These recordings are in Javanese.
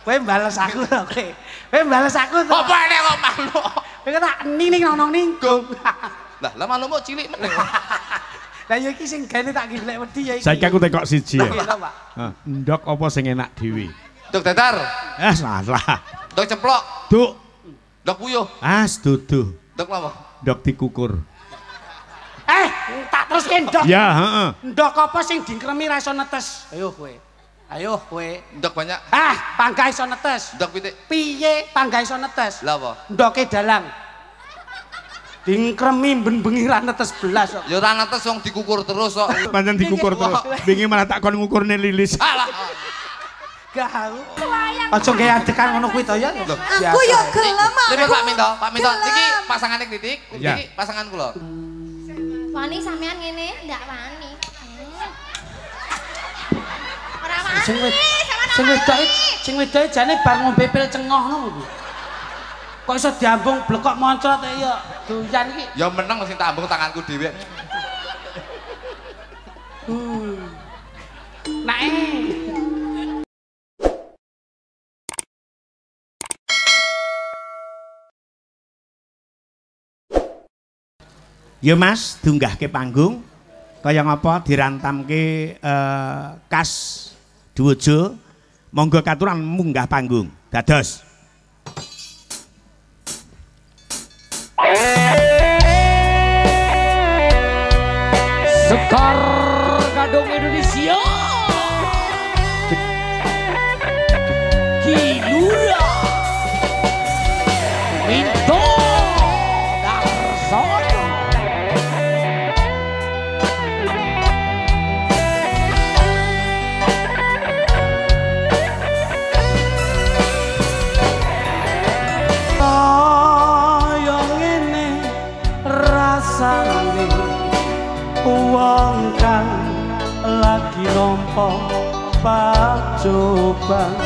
Kowe bales aku to kowe. Kowe bales aku to. Apa nek kok manuk? Kowe tak ning nong ninggung. Lah manukmu cilik meneh. Lah ya iki sing gane tak golek wedi ya iki. Saiki aku tekok siji ya. Nggih to, Pak. Ndok apa sing enak dhewe? Dok datar. Salah. Dok ceplok. Duk. Dok puyuh. Duduh. Dok apa? Ndok dikukur. Tak teruske ndok. Ya, heeh. Ndok apa sing dingkremi ra iso netes? Ayo kowe. Ayo kowe. Ndok banyak. Pangga iso netes. Ndok pitik. Piye pangga iso netes? Lah apa? Ndoke dalang. Dingkremi bengi ra netes belas kok. Ya ora netes wong dikukur terus kok. Pancen dikukur terus. Bingi malah tak kon ngukurne lilis. Alah. Gak. Aja gawe adekan ngono kuwi to ya. Aku yo gelem. Lha Pak Minto, niki pasangane Titik, niki pasangan kula. Wani sampean ngene ndak wani. Ora wani. Sing wedoke jane bar ngombe pil cengoh ngono. Kok iso diambung blekok moncrot ya doyan iki. Ya meneng sing tak ambung tanganku dhewe. Ya Mas, dunggahke panggung kaya ngapa dirantamke kas Duwojo. Monggo katuran munggah panggung. Dados. Sekar Gadong Indonesia. Kilura. Minto Darsono. Kaya ngene rasane wong kang lagi nampa pacoban.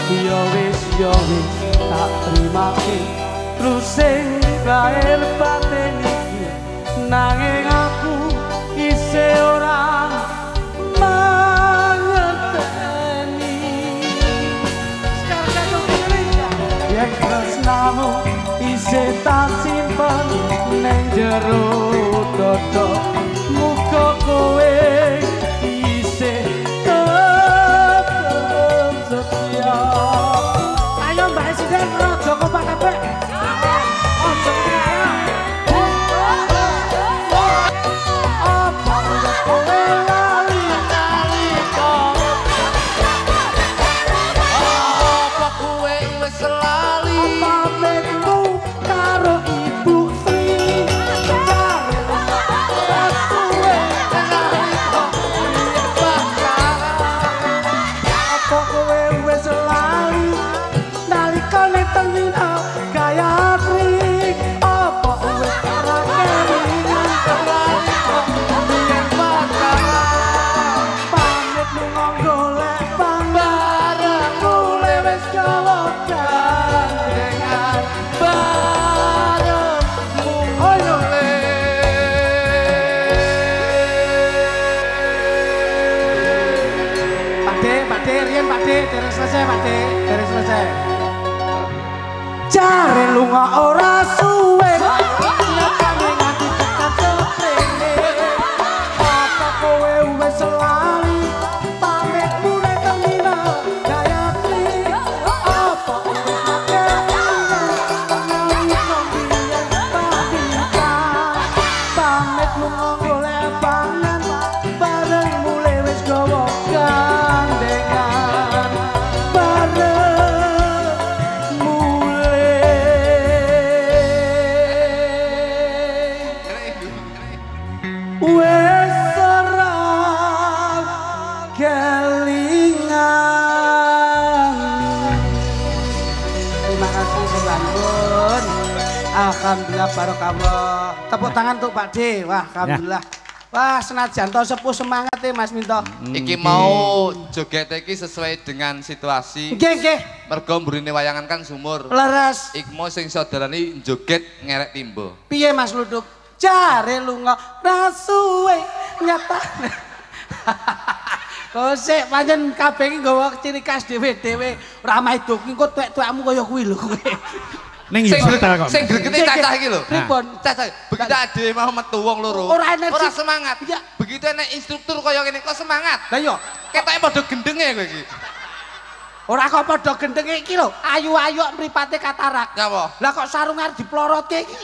Ya wis tak trimake rusing lair batin iki, nanging aku isih ora mangerteni. Sekarang Indonesia yang tresnamu isih tak simpen ning jero dodo. Muga kowe isih tetep setia. Ayo Mbak Siden raja kompak kabeh. Ojo kaya. Apa kowe lali kok. Apa kowe wis lali? Pamitmu karo Ibu Sri. Apa kowe wis lali nalikane terminal Gayatri? Apa wis ora kelingan lali kok biyen pacaran? Pamit lunga golek bareng mulai wis gawa gandengan barengmu. Ayo Pak De, riyen Pak De, dereng selesai Pak De, dereng selesai. Jare lunga ora suwe, nekane nganti tekan seprene. Apa kowe wis lali, pamitmu ning terminal Gayatri? Apa wis nalika biyen papikan? Pamit lunga golek pangan, bareng mulai wis gawa gandengan bareng mulai wis ora kelingan. Terima kasih Sebangun. Alhamdulillah barokah. Tepuk tangan untuk Pak D. Wah, alhamdulillah. Wah, senajan to sepuh semangat ya Mas Minto. Iki mau joget iki sesuai dengan situasi. Nggih. Mergo mburine wayangan kan sumur. Leres. Iki mau sing saudarane joget ngerek timbo. Piye Mas Luduk? Jare lunga ra suwe nyata. Kosek pancen kabeh iki nggawa ciri khas dhewe-dhewe. Ora maido ki engko tuwek-tuwekmu kaya kuwi lho kowe. Ning yo setel kok. Sing gregete cacah iki lho. Pripun? Cacah. Begitu ade mau metu wong loro. Ora energi. Ora semangat. Iya. Begitu enek instruktur kaya ngene kok semangat. Lah iya. Ketoke padha gendenge kowe iki. Ora kok padha gendenge iki lho, ayu-ayu mripate katarak. Nyapa? Lah kok sarung arep diplorote iki.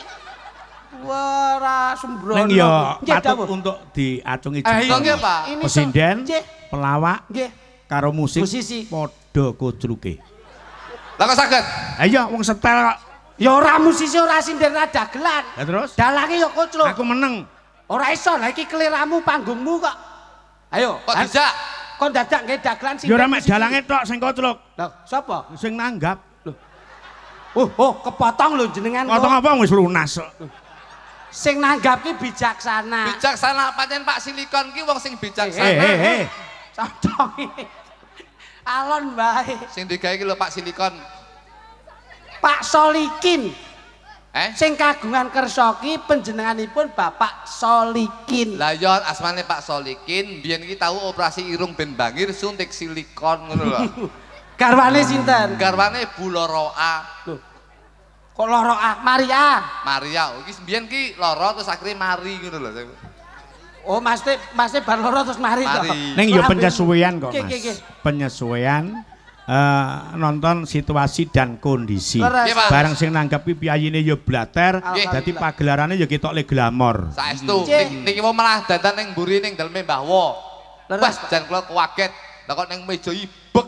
Ora sembrono. Ning yo Nggih, patut dawuh. untuk diacungi Iya nggih, jempol. Pak. Ini Pesinden, Nggih. pelawak Nggih. karo musik Musisi. padha kocruke. Lah kok saged? Ayo wong setel kok. Ya ora musisi ora sinden ora dagelan. Ya terus? Dalange ya kocluk. Aku meneng. Ora iso, lah iki keliramu panggungmu kok. Ayo. Kok dijak? Kok dadak nggih dagelan Ya ora mek musisi. dalange tok sing kocluk. Lah, sapa? Sing nanggap. Oh, kepotong lho jenengan kok. Potong apa wis lunas kok. Sing nanggap ki bijaksana. Bijaksana pancen Pak Silikon ki wong sing bijaksana. Hei. Contohe. Alon bae. Sing digawe ki lho Pak Silikon. Pak Solikin. Sing Sing kagungan kersa ki panjenenganipun Bapak Solikin. lah yo asmane Pak Solikin, biyen iki tau operasi irung ben bangir suntik silikon ngono lho. Garwane sinten? Garwane Bu Loro A. Loh. Kok loro ah? Maria. Maria, iki biyen ki loro terus akhirnya mari ngono lho. Oh, Mas bar loro terus mari to. Mari. Ning yo penyesuaian kok, Nggih, Mas. nggih, nggih. Penyesuaian nonton situasi dan kondisi. Leres. Nggih, Pak. Barang sing nanggapi piyayine yo blater, Nggih. dadi pagelarane yo ketok le glamor. Saestu Nggih. niki mau malah dandan ning mburi ning daleme Mbah Wo. Leres, Wes Pak. jan kula kaget. Lah kok ning meja ibek.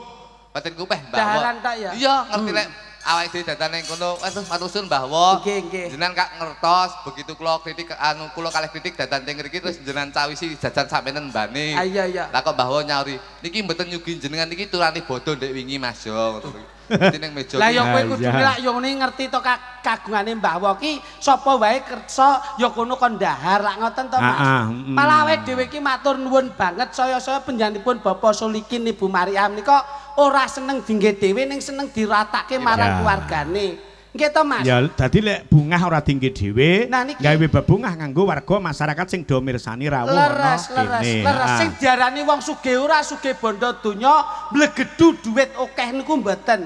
Batin kupeh Mbah Wo. Daharan tak ya? Iya, ngerti lek awake dhewe dandan ning kono. Wes matur suwun Mbah Wo. Nggih, nggih. Jenengan kak ngertos begitu kula kritik kula kalih kritik dandan teng mriki terus jenengan cawisi jajan sampeyan mbane. Ah, iya, iya. Lah kok Mbah Wo nyauri, niki mboten nyugi jenengan niki turane bodo ndek wingi Mas yo. Dadi ning meja Lah iki. ya kowe Ah, kudune iya. lak yo ngene ngerti to kagungane Mbah Wo ki sapa wae kersa ya kono kon ndahar lak ngoten to Mas. Malah awake dhewe ki matur nuwun banget saya panjenenganipun Bapak Solikin Ibu Mariam nika ora seneng dingge dhewe ning seneng diratake marang Ya. keluargane. Nggih to Mas? Ya dadi lek bungah ora tinggi dhewe, Nah, niki- gawe bebungah nganggo warga masyarakat sing do mirsani rawuh Leres, leres. Sing diarani wong sugih ora sugih bondo donya, blegedu duit akeh niku mboten.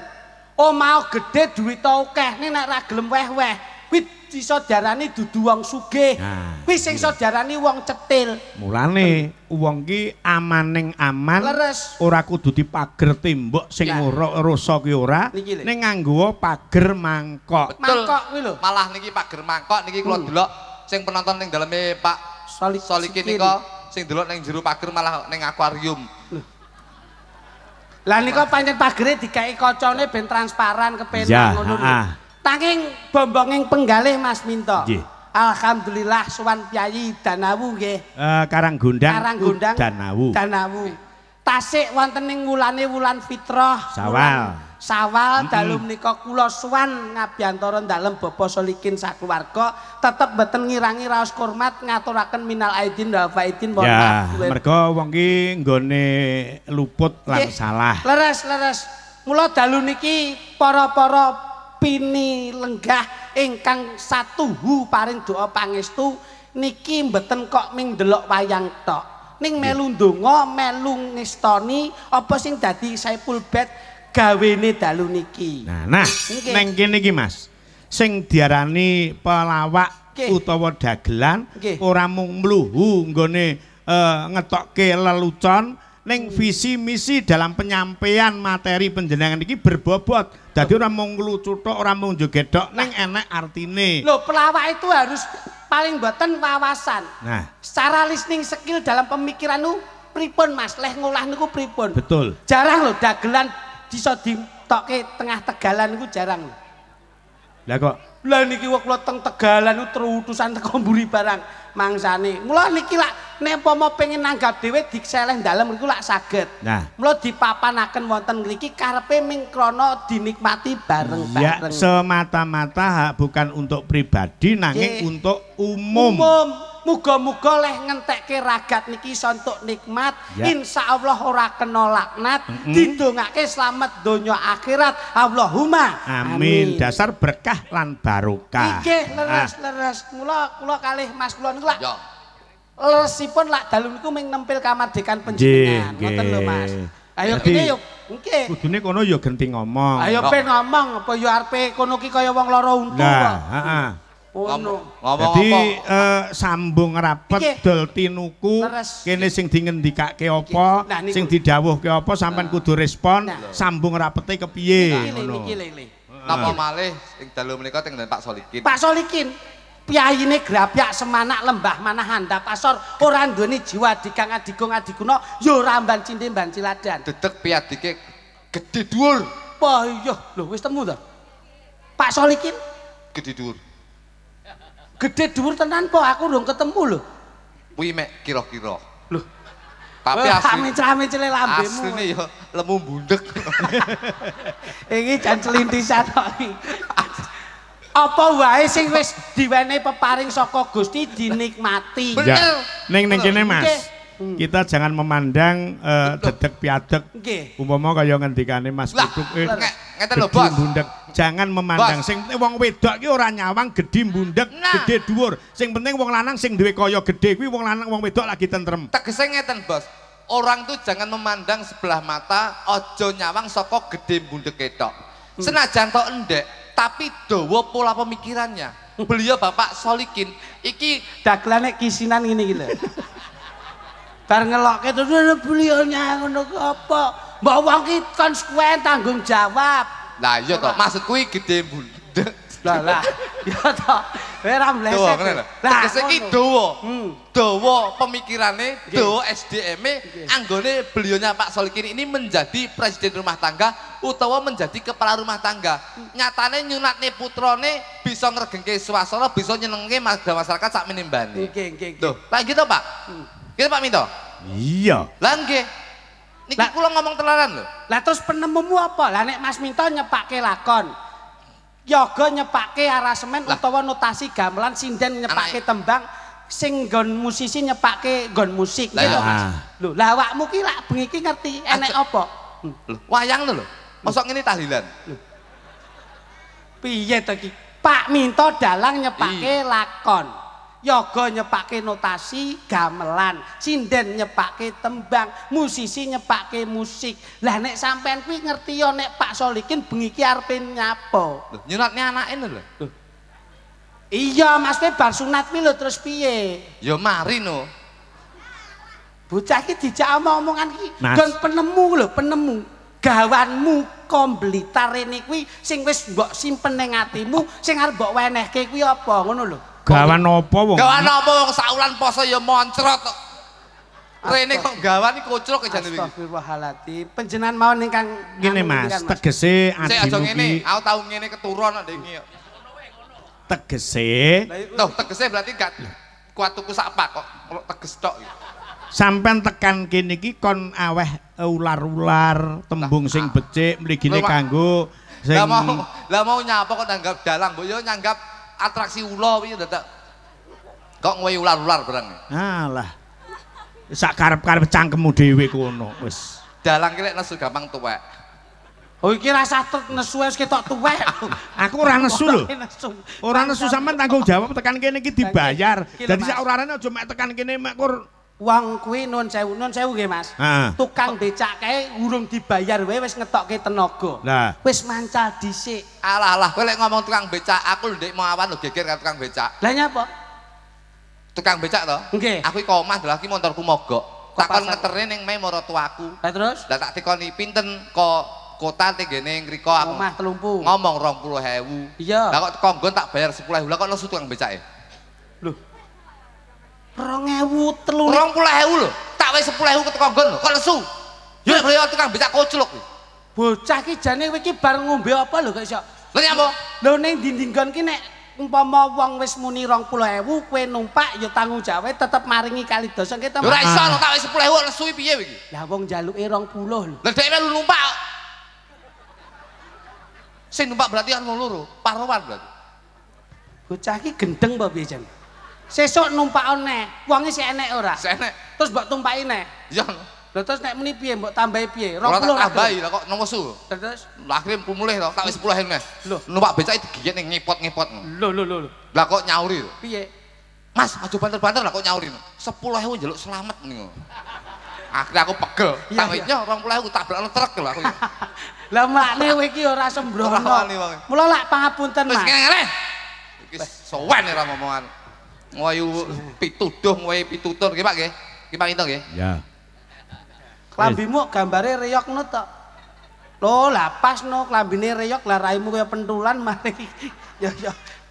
Omah gedhe duwit akeh ning nek ra gelem weh-weh, kuwi iso diarani dudu wong sugih. Nah, Kuwi sing iso diarani wong cetil. Mulane wong ki amaning aman, Leres. ora kudu dipager tembok sing Nah. ora rusa ki ora, Niki lho. ning nganggo pager mangkok. Betul. Mangkok kuwi lho. Malah niki pager mangkok niki kula delok sing penonton ning daleme Pak Solikin nika sing delok ning jero pager malah ning akuarium. Lah nika pancen pagere dikai kacane ben transparan kepenak Ya, ngono lho. heeh. Tanging bombonging penggalih Mas Minto. Nggih. Alhamdulillah suwan Pyayi Danawu nggih. Karanggondang Karanggondang Danawu. Danawu. Tasik wonten ing wulan Fitrah. Sawal. Sawal dalu menika kula suwan ngabiyantara dalem Bapak Solikin sakeluarga tetep mboten ngirangi raos kurmat ngaturaken minal aidin wal faidin mohon Ya, maaf. mergo wong ki nggone luput lan Nggih. salah. Leres. Mula dalu niki para-para pini lenggah ingkang satuhu paring doa pangestu niki mboten kok ming ndelok wayang tok. Ning melu ndonga, melu ngestoni apa sing dadi Saiful Bed gawene dalu niki. Nah, Nggih. neng kene iki Mas. Sing diarani pelawak Nggih. utawa dagelan Nggih. ora mung mluhu nggone ngetokke lelucon ning visi misi dalam penyampaian materi panjenengan iki berbobot. Dadi ora mung nglucu tok, ora mung joget tok, ning enek artine. Loh, pelawak itu harus paling boten wawasan. Nah, Secara listening skill dalam pemikiran nu pripun Mas, leh ngolah niku pripun? betul. Jarang loh dagelan bisa ditokke tengah Tegalan niku jarang lho. Lah kok Lah niki wong kula teng Tegalan niku terutusan teko mburi barang mangsane. Mula niki lak nek umpama pengen nanggap dhewe diseleh dalem niku lak saged. Nah. Mula dipapanaken wonten mriki karepe ming krana dinikmati ya bareng-bareng. semata-mata bukan untuk pribadi nanging Nggih. untuk umum. Muga-muga leh ngentekke ragat niki iso entuk nikmat, Ya. insyaallah ora kena laknat, didongake slamet donya akhirat. Allahumma Amin. Dasar berkah lan barokah. Nggih, leres. Mula kula kalih Mas kula niku lak Yo. Lesipun lak dalu niku ming nempel kamardikan panjenengan. Ngoten lho Mas. Ayo kene yo nggih. Kudune kono yo genti ngomong. Ayo ben ngomong apa yo arepe kono ki kaya wong lara untu kok. Heeh. Ngono. Ngomong Jadi apa? sambung rapet dol tinuku kene sing dingendikake apa, sing didhawuhke apa sampean kudu respon, sambung rapete kepiye ngono. Napa malih ing dalu menika teng Pak Solikin. Pak Solikin piyayine grapyak semanak lembah manah handap asor ora nduweni jiwa dikang adigung adiguna ya ora mban cinde mban ciladan. Dedeg piadike gedhe dhuwur. Wah iya lho wis temu ta? Pak Solikin Gedhe dhuwur. Gedhe dhuwur tenan po aku urung ketemu lho. Kuwi mek kira-kira. Lho. Tapi asli mencah-mencele lambemu. Asline ya lemu bundek. Iki jan celintisan kok iki. Apa wae sing wis diwenehi peparing saka Gusti dinikmati. Bener. Ning kene Mas. Kita jangan memandang dedeg piadeg. Nggih. Umpama kaya ngendikane Mas Kuduk ngeten lho Bos. Bundek. Jangan memandang sing wong wedok ki ora nyawang gedhi bundek, gedhe dhuwur. Sing penting wong lanang sing duwe kaya gedhe kuwi wong lanang wong wedok lagi tentrem. Tegese ngeten Bos. Orang tuh jangan memandang sebelah mata, ojo nyawang saka gedhe bundek ketok. Senajan tok endek, tapi dawa pola pemikirannya. Beliau Bapak Solikin iki Dagelane kisinan ngene iki lho. Bar ngelokke terus beliaunya ngono apa? Mbok wong ki konsekuen tanggung jawab. lah iya toh maksudku iki gedhe bundek. Lah ya toh ora mleset. Tegese iki dawa pemikirane, dawa SDM-e anggone beliaunya Pak Solikin ini menjadi presiden rumah tangga utawa menjadi kepala rumah tangga. Nyatane nyunatne putrane bisa ngregengke swasana, bisa nyenengke masyarakat sak menimbane. Nggih. Tuh, lah gitu Pak. Gitu Pak Minto. Iya. Lah nggih. Niki kula ngomong telaran lho. Lah terus penemumu apa? Lah nek Mas Minto nyepake lakon. Yoga nyepake arasemen utawa notasi gamelan, sinden nyepake tembang, sing nggon musisi nyepake nggon musik gitu Mas. Lho, lah awakmu ki lak bengi ki ngerti enek apa? Lho, wayang lho. Mosok ngene tahlilan. Piye to ki? Pak Minto dalang nyepake lakon. Yoga nyepake notasi gamelan, sinden nyepake tembang, musisi nyepake musik. Lah nek sampean kuwi ngerti ya nek Pak Solikin bengi ki arepe nyapa? Lho, nyunatne anake lho. Iya, Mas bar sunat kuwi lho terus piye? Ya mari no. Bocah iki dijak omong-omongan iki nggon penemu lho, penemu. Gawanmu komblitar rene kuwi sing wis mbok simpen ning atimu, sing arep mbok wenehke kuwi apa ngono lho. Gawan apa wong? Gawan apa wong saulan poso ya moncrot kok. Rene kok gawan iki kocrok jane iki. Astagfirullahaladzim. Panjenengan mawon ingkang ngene Mas, tegese adimu iki. Sik aja ngene, aku tau ngene keturun ndek iki. Tegese. Loh, tegese berarti gak kuat tuku sak pak kok teges tok iki. Sampeyan tekan kene iki kon aweh ular-ular, tembung sing becik mligine kanggo sing Lah mau nyapa kok nanggap dalang, mbok yo nyanggap atraksi ula kuwi dadak kok ngowe ular-ular barang. Alah. Sak karep-karep cangkemmu dhewe kono wis. Dalang ki lek nesu gampang tuwek. Oh iki rasa nesu wis ketok tuwek. Aku ora nesu lho. Ora nesu sampean tanggung jawab tekan kene iki dibayar. Dadi sak urarane aja mek tekan kene mek kur wong kuwi nun sewu nggih Mas. Tukang becak kae urung dibayar wae wis ngetokke tenaga. Lah, wis mancal dhisik. Alah, kowe lek ngomong tukang becak, aku lho ndek mau awan lho geger karo tukang becak. Lah nyapa? Tukang becak to? Nggih. Aku iki omah lho, iki motorku mogok. Takon ngeterne ning me maratuaku. Lah terus? Lah tak tekoni pinten kok kota tenggene ngriko aku. Omah Telumpu. Ngomong 20.000. Iya. Lah kok teko nggon tak bayar 10.000. Lah kok nesu tukang becake? Lho. 20.000 lho. Tak wae 10.000 ke teko nggon lho. Kok nesu? Ya beliau tukang becak koclok. Bocah ki jane kowe iki bar ngombe apa lho kok iso? Lha nyapa? Lho ning dinding nggon ki nek umpama wong wis muni 20.000 kowe numpak ya tanggung jawab tetep maringi kali dosa kita. Ora iso lho tak wae 10.000 nesu piye iki? Lah wong njaluke 20 lho. Lah dhek melu numpak. Sing numpak berarti ono loro, paruan berarti. Bocah ki gendeng apa piye jan? Sesuk numpak neh, wonge sik enek ora? Sik enek. Terus mbok tumpaki neh. Iya. Lha terus nek muni piye mbok tambahi piye? 20 ora tak tambahi lah kok nesu. Terus Lah akhire mulih to, tak wis 10.000 neh. Lho, numpak becake digiyet ning ngepot-ngepot. Lho. Lah kok nyauri to? Piye? Mas, aja banter-banter lah kok nyauri. 10.000 10.000 njaluk selamat niku. Akhirnya aku pegel, tak witnya 20.000 tabrakno truk lho aku. Lah makne kowe iki ora sembrono. Mula lak pangapunten Mas. Wis ngene. Iki sowan ora ngomongan. Ngoyu pituduh, ngoyu pitutur nggih Pak nggih. Iki Pak Ito nggih. Ya. Klambimu gambare reyok ngono to. Lho, lah pas no klambine reyok lah raimu kaya pentulan mari. Ya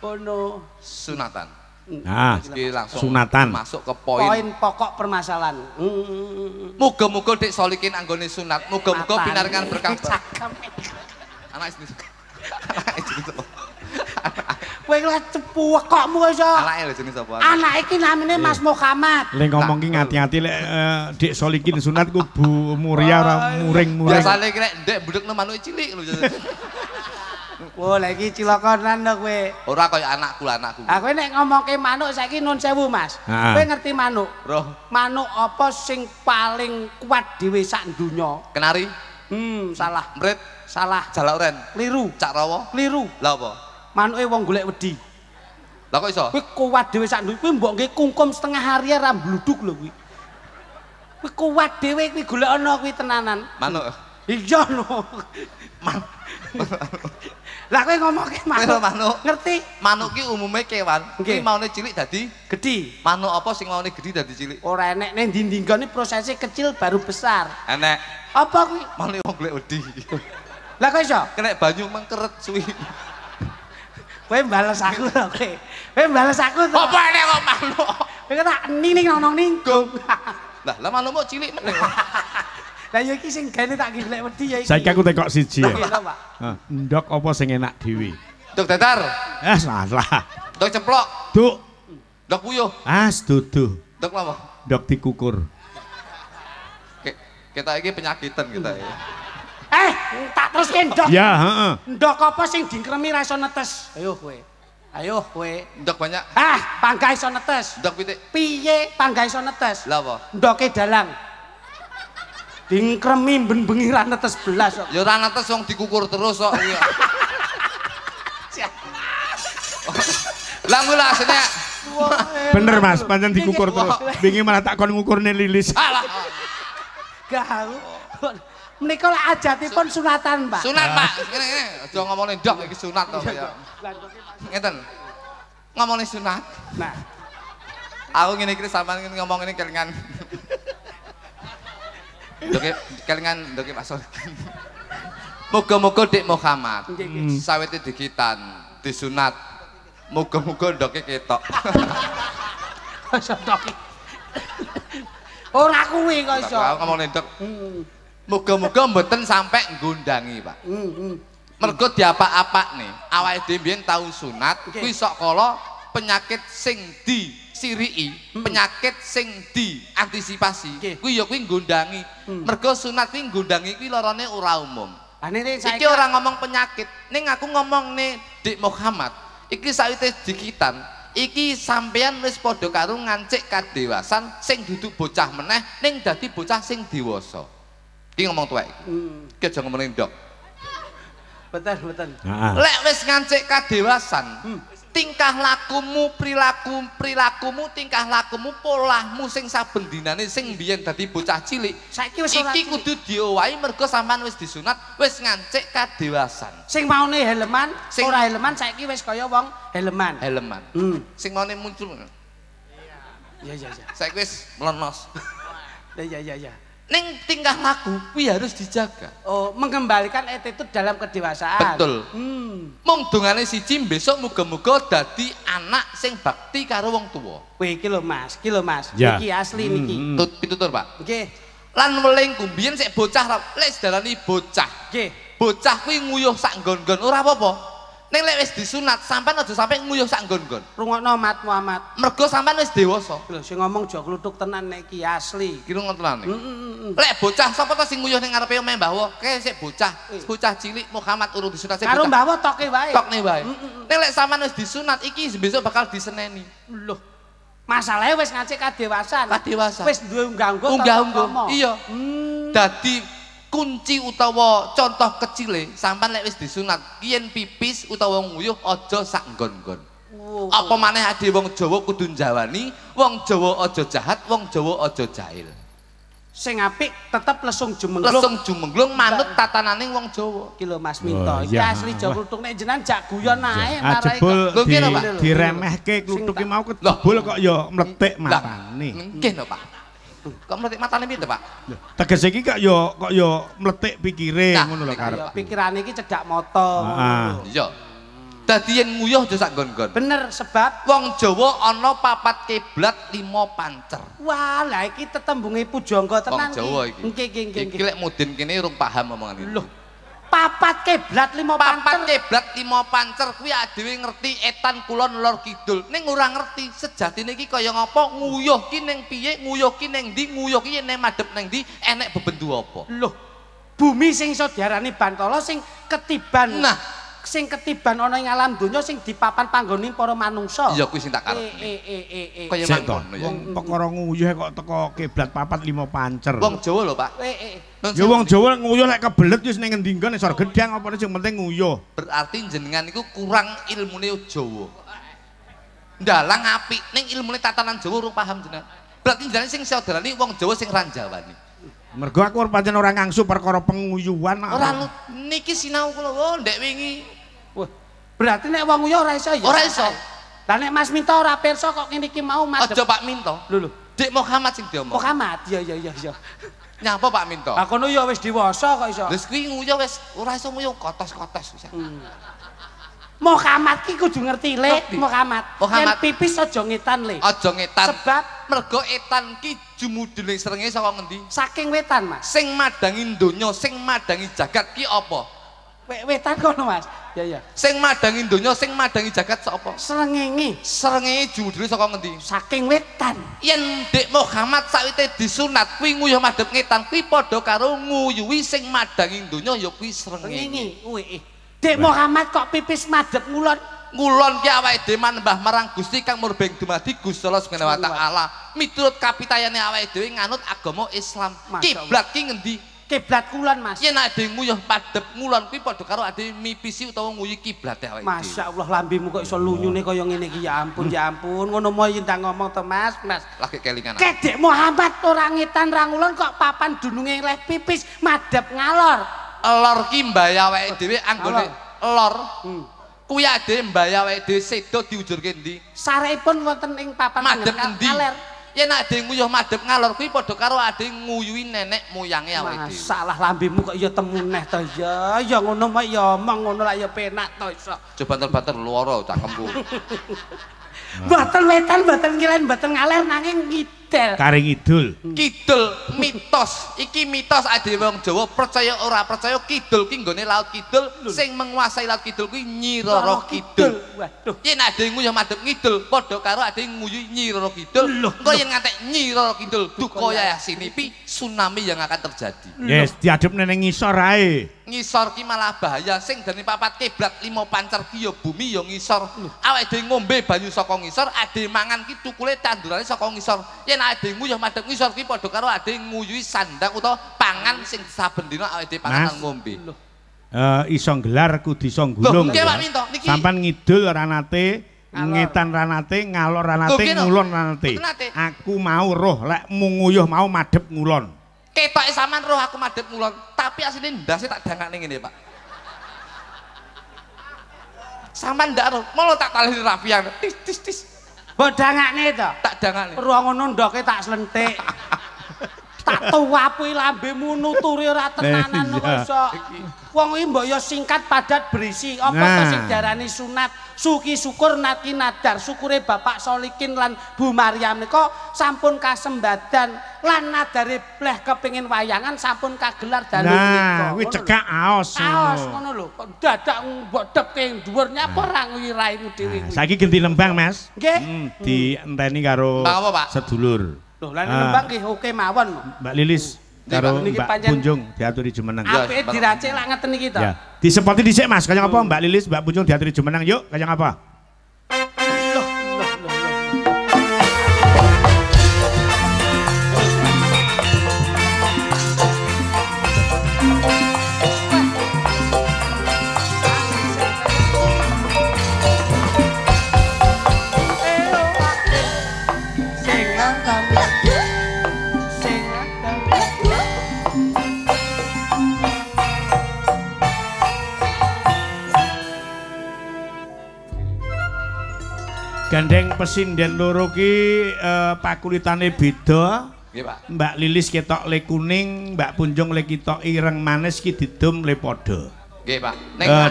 ngono. Sunatan. Nah, Iki langsung sunatan. masuk ke poin. Poin pokok permasalahan. Muga-muga Dik Solikin anggone sunat, muga-muga pinaringan berkah. Anak istri. Anak istri sapa? Kowe lah cepu kokmu iso. Anake lho jenenge sapa? Anak iki namine Mas Muhammad. Lek ngomong ki ngati-ngati lek Dik Solikin sunat ku Bu Muria ora muring-muring. Biasane ki nek ndek budekno manuk cilik lho. Wah, lagi cilokonan lho kowe. Ora kaya anakku lah anakku. Ah kowe nek ngomongke manuk saiki nun sewu, Mas. Kowe ngerti manuk? Roh. Manuk apa sing paling kuat dhewe sak donya? Kenari, Salah. mrit, Salah. jalak oren, Kliru. cak rawa. Kliru. Lah apa? Manuke wong golek wedi. Lah kok iso? Kowe kuat dhewe sak donya. Kowe mbok nggih kungkum setengah hari ra bluduk lho kuwi. Kowe kuat dhewe kuwi golek ana kuwi tenanan. Manuk. Iya lho. Lah kowe ngomongke manuk. Manuk. Ngerti? Manuk ki umume kewan. Ki maune cilik dadi Gedhi. manuk apa sing maune gedhi dadi cilik? Ora enek ning ndi-ndi ngene prosesnya kecil baru besar. Enek. Apa kuwi? Manuk wong golek wedi. Lah kok iso? Kena banyu mengkeret suwi. Kowe bales aku lho kowe. Kowe bales aku to. Apa enek kok manuk? Kowe tak ning nong ninggung. Lah manukmu cilik meneh. Lah ya iki sing gane tak golek wedi ya iki. Saiki aku tekok siji ya. Nggih, Pak. Ndok apa sing enak dhewe? Dok datar, Salah. dok ceplok, Duk. dok puyuh, Duduh. dok apa? Ndok dikukur. Kita iki penyakitan kita ya. Tak teruske ndok. Ya, heeh. Ndok apa sing dingkremi ra iso netes? Ayo kowe. Ayo kowe. Dok banyak, Panggah iso netes. dok pitik. Piye panggah iso netes? Lah apa? Ndoke dalang. Dingkremi ben-bengi ra netes belas kok. Ya ora netes wong dikukur terus kok. Lah mula asline. Bener Mas, pancen dikukur terus. Wingi malah tak kon ngukurne lilis. Alah. Gau. Menika lek ajatipun sunatan, Pak. Sunat, Pak. Ngene. Aja ngomongin dok iki sunat to ya. Ngeten. Ngomongin sunat. Nah, Aku ngene iki sampean ngomong ini kelingan. Doke kelingan doke Pak Solikin. Muga-muga Dik Muhammad sawete digitan, disunat. Muga-muga ndoke ketok. iso ndoke. Ora kuwi kok iso. Aku ngomongin dok. Muga-muga mboten sampai nggundangi, Pak. Mergo diapa-apa nih. Awake dhewe mbiyen tau sunat, kuwi sok kala penyakit sing disiriki, penyakit sing diantisipasi. Kuwi ya kuwi nggundangi. Mergo sunat kuwi nggundangi kuwi larane ora umum. Iki ora ngomong penyakit, ning aku ngomong nih Dik Muhammad. Iki sawite dikitan, iki sampean wis padha karo ngancik kadewasan sing duduk bocah meneh ning dadi bocah sing dewasa. Iki ngomong tuwek. Iki aja ngomongin dok. Betul. Lek wis ngancik kadewasan, tingkah lakumu, perilakumu, tingkah lakumu, polahmu sing saben dinane sing biyen dadi bocah cilik. Saiki wis ora. Iki kudu diowahi mergo sampean wis disunat, wis ngancik kadewasan. Sing maune helman, ora helman saiki wis kaya wong helman. Helman. Sing maune muncul. Iya. Saiki wis melenos. Iya. Ning tingkah laku kuwi harus dijaga. Oh, mengembalikan attitude dalam kedewasaan. Betul. Mung dongane siji besok muga-muga dadi anak sing bakti karo wong tuwa. Kowe iki lho Mas, Ya. Iki asli niki. Pitutur, Pak. Nggih. Lan welingku biyen sik bocah lek darani bocah. Nggih. Bocah kuwi nguyuh sak nggon-nggon ora apa-apa. Ning lek wis disunat sampean aja sampe nguyuh sak nggon-nggon. Rungokno Mat Muhammad. Mergo sampean wis dewasa. Lho sing ngomong aja kluthuk tenan nek iki asli. Ki ngoten. Lek bocah sapa to sing nguyuh ning ngarepe omah Mbah Wo? Kae sik bocah cilik Muhammad urung disunat sik bocah. Karo Mbah Wo toke wae. Tokne wae. Ning lek sampean wis disunat iki besok bakal diseneni. Loh. Masalahnya wis ngancik kadewasan. Wis duwe unggah-ungguh. Iya. Dadi kunci utawa contoh kecile sampean lek wis disunat yen pipis utawa nguyuh aja sak nggon-nggon. Apa maneh ade wong Jawa kudu njawani, wong Jawa aja jahat, wong Jawa aja jahil. Sing apik tetep lesung jumenglung. Lesung jumenglung manut tatananing wong Jawa. Iki lho Mas Minto, iki asli Jawa kluthuk nek jenengan jak guyon ae narai jebul Lho, nggih lho, Pak. diremehke kluthuk ki mau kejebul kok ya mletik matane. Nggih lho, Pak. Kok mletik matane piye, Pak? Tegese iki kok ya mletik pikire Nah, ngono lho karep. ya pikirane iki cedak moto. Heeh. Iya. Dadi yen nguyuh aja sak nggon-nggon. Bener sebab Wong Jawa ana 4 kiblat 5 pancer. wah lah iki tetembunge pujangga tenan Wong Jawa iki. Nggih. Iki lek mudin kene urung paham omongan iki. Loh, papat kiblat 5 Papat pancer. kiblat 5 pancer kuwi dhewe ngerti etan kulon lor kidul. Ning ora ngerti sejatine iki kaya ngapa nguyuh ki ning piye, nguyuh ki ning ndi, nguyuh ki yen madhep ning ndi, enek bebendu apa. Loh, bumi sing iso diarani Bantala sing ketiban. Nah, sing ketiban ana ing alam donya sing dipapan panggoning para manungsa. iya kuwi sing tak karep. Kaya Sik to, mangkono ya. wong perkara nguyuh kok teko kiblat 4-5 pancer. Wong Jawa lho, Pak. Ya wong Jawa nguyuh lek kebelet wis ning ngendi-nggon isor gedang apa sing penting nguyuh. Berarti jenengan iku kurang ilmune Jawa. Ndalang apik ning ilmune tatanan Jawa urung paham jenengan. Berarti jenengan sing iso darani wong Jawa sing ranjawani. Mergo aku pancen ora ngangsu perkara penguyuhan. Ora niki sinau kula ndek wingi. Wah, berarti nek wong uya ora iso ya. Ora iso. Lah nek Mas Minto ora pirsa kok ngene iki mau madhep. Aja Pak Minto. Lho. Dik Muhammad sing diomong. Muhammad. Ya. Nyapa Pak Minto? Lah kono ya wis diwasa kok iso. Wis kuwi nguyuh wis ora iso nguyuh kotos-kotos wis. Muhammad ki kudu ngerti le, Muhammad. Yen pipis aja ngetan le. Aja ngetan. Sebab mergo etan ki jumudule srenge saka ngendi? saking wetan, Mas. Sing madangi donya, sing madangi jagat ki apa? Wetan kono, Mas. Ya. Sing madangi donya, sing madangi jagat sapa? Srengenge Srengenge jumudule saka ngendi? saking wetan. Yen Dik Muhammad sawite disunat kuwi nguyuh madhep ngetan kuwi padha karo nguyuhi sing madangi donya ya kuwi srengenge. Ngene. Dik Muhammad kok pipis madhep ngulon. Ngulon ki awake dhewe manembah marang Gusti kang murbeng dumadi Gusti Allah Subhanahu wa taala. Miturut kapitayane awake dhewe nganut agama Islam. Kiblat ki ngendi? Kiblat kulon, Mas. Yen ade nguyuh padhep ngulon kuwi padha karo ade mipisi utawa nguyuhi kiblate awake dhewe. Masyaallah lambemu kok iso lunyune kaya ngene iki ya ampun. Ngono mau yen tak ngomong to, Mas. Lagi kelingan. Dik Muhammad ora ngetan ra ngulon kok papan dununge leh pipis madhep ngalor. Lor ki mbaya awake dhewe anggone lor. Kuwi ade mbaya awake dhewe sedo diujurke endi? Sareipun wonten ing papan madhep endi? ngaler. Yen ade nguyuh madhep ngalor kuwi padha karo ade nguyuhi nenek moyange awake dhewe. Masalah lambemu kok ya temu neh to ya. Ya ngono mah ya omong ngono lak ya penak to iso. Coba banter-banter luara cangkemku. Mboten wetan, mboten kilen, mboten ngaler nanging ngidel. Karing idul. Kidul mitos. Iki mitos ade wong Jawa percaya ora percaya kidul ki nggone laut kidul sing menguasai laut kidul kuwi Nyi Roro Kidul. Waduh. Yen ade nguyuh madhep ngidul padha karo ade nguyuhi Nyi Roro Kidul. Engko yen ngantek Nyi Roro Kidul duka yasinipi tsunami yang akan terjadi. Yes, diadep neng ngisor ae. Ngisor ki malah bahaya sing dene papat kiblat 5 pancer ki ya bumi ya ngisor. Awake dhewe ngombe banyu saka ngisor, ade mangan ki tukule tandurane saka ngisor. Yen ade nguyuh madhep ngisor ki padha karo ade nguyuhi sandang utawa pangan sing saben dina awake dhewe pangan ngombe. Iso gelar kudu iso gulung. Nggih Pak Minto niki. Sampan ngidul ranate, ngetan ranate, ngalor ranate, ngulon ranate. Aku mau roh lek nguyuh mau madhep ngulon. Ketoke sampean roh aku madhep ngulon, tapi asline ndase tak dangakne ngene, Pak. Sampean ndak roh, malah tak taleni rafian. Tis. Mbok dangakne to? Tak dangakne. Ruang ngono ndoke tak slentik. Tak tuwapi lambemu nuturi ora tenanan kok iso. Wong iki mbok ya singkat padat berisi. Apa to sing diarani sunat? Suki syukur nati nadar. Syukure Bapak Solikin lan Bu Maryam nika sampun kasembadan lan nadare bleh kepengin wayangan sampun kagelar dalu nika. Nah, kuwi cekak aos. Aos ngono lho. Kok dadak mbok depke dhuwur nyapa ora ngiraimu dhewe kuwi. Saiki ganti lembang, Mas. Nggih. Dienteni karo Apa, Pak? sedulur. Loh, lan nembang nggih oke mawon. Mbak Lilis karo Niki Mbak pancen- Punjung diaturi jumeneng. Apike diracik lak ngeten iki to. Ya. Disepoti dhisik Mas, kaya apa Mbak Lilis, Mbak Punjung diaturi jumeneng yuk, kaya apa? Loh. Gandeng pesinden loro ki pakulitane beda. Nggih, Pak. Mbak Lilis ketok le kuning, Mbak Punjung le ketok ireng manis ki didum le padha. Nggih, Pak.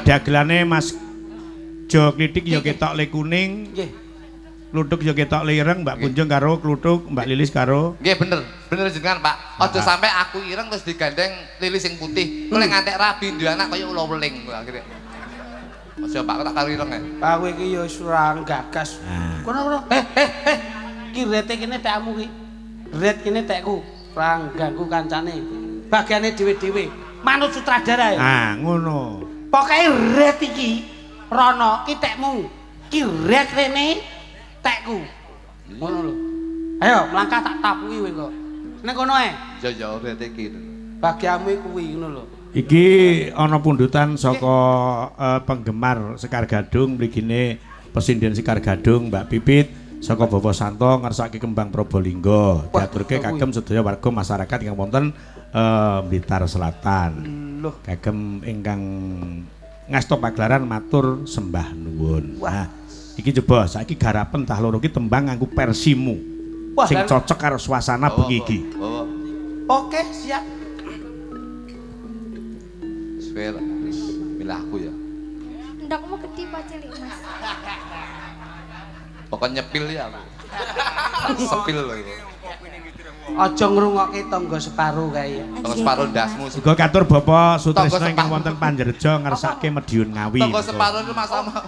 Dagelane Mas Jo Klitik ya ketok le kuning. Nggih. Kluthuk ya ketok le ireng, Mbak Punjung karo kluthuk, Mbak Lilis karo. Nggih, bener. Bener jenengan, Pak. Aja sampai aku ireng terus digandeng Lilis sing putih. Kok lek ngantek rabi duwe anak kaya ula weling akhire. Aja Pak, tak karo ireng. Pak kowe iki ya ora gagas. Kono. Ki rete kene tekmu ki. Ret kene tekku. Ora ganggu kancane. Bagiane dhewe-dhewe. Manut sutradara ya. Ah, ngono. Pokoke ret iki rono ki tekmu. Ki ret rene tekku. Ngono lho. Ayo melangkah tak tapuki kowe kok. Nek kono ae. Ya ret iki. Bagiamu kuwi ngono lho. Iki ana pundutan saka penggemar Sekar Gadung mrigine Pesinden Sekar Gadung Mbak Pipit saka Bawa Santo ngersake Kembang Probolinggo. Diaturke kagem sedaya warga masyarakat ingkang wonten Blitar Selatan. Kagem ingkang ngasta pagelaran matur sembah nuwun. Nah, iki coba saiki garapen tah loro ki tembang nganggo versimu. Sing cocok karo suasana bengi iki. Oke, siap. Swer. Milah aku ya. Ndakmu gede apa cilik, Mas? Pokoknya nyepil ya aku. Sepil lho itu. Aja ngrungokke tangga separo kae ya. Tangga separo ndasmu. Uga katur Bapak Sutrisno ingkang wonten Panjerjo ngersake Medion Ngawi. Tangga separo itu Mas Ama.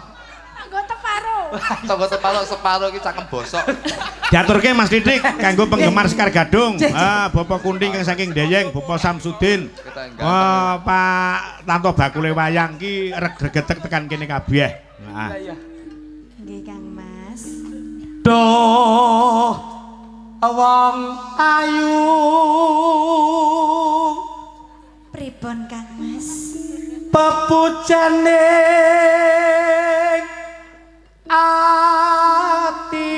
Tangga teparo. Tangga separo iki cangkem bosok. Diaturke Mas Didik kanggo penggemar Sekar Gadung. Bapak Kunting kang saking Deyeng, Bapak Samsudin. Pak Tanto bakule wayang ki reg-regetek tekan kene kabeh. Nah. Nggih Kang Mas. Duh wong ayu Pripun Kang Mas? Pepujane ati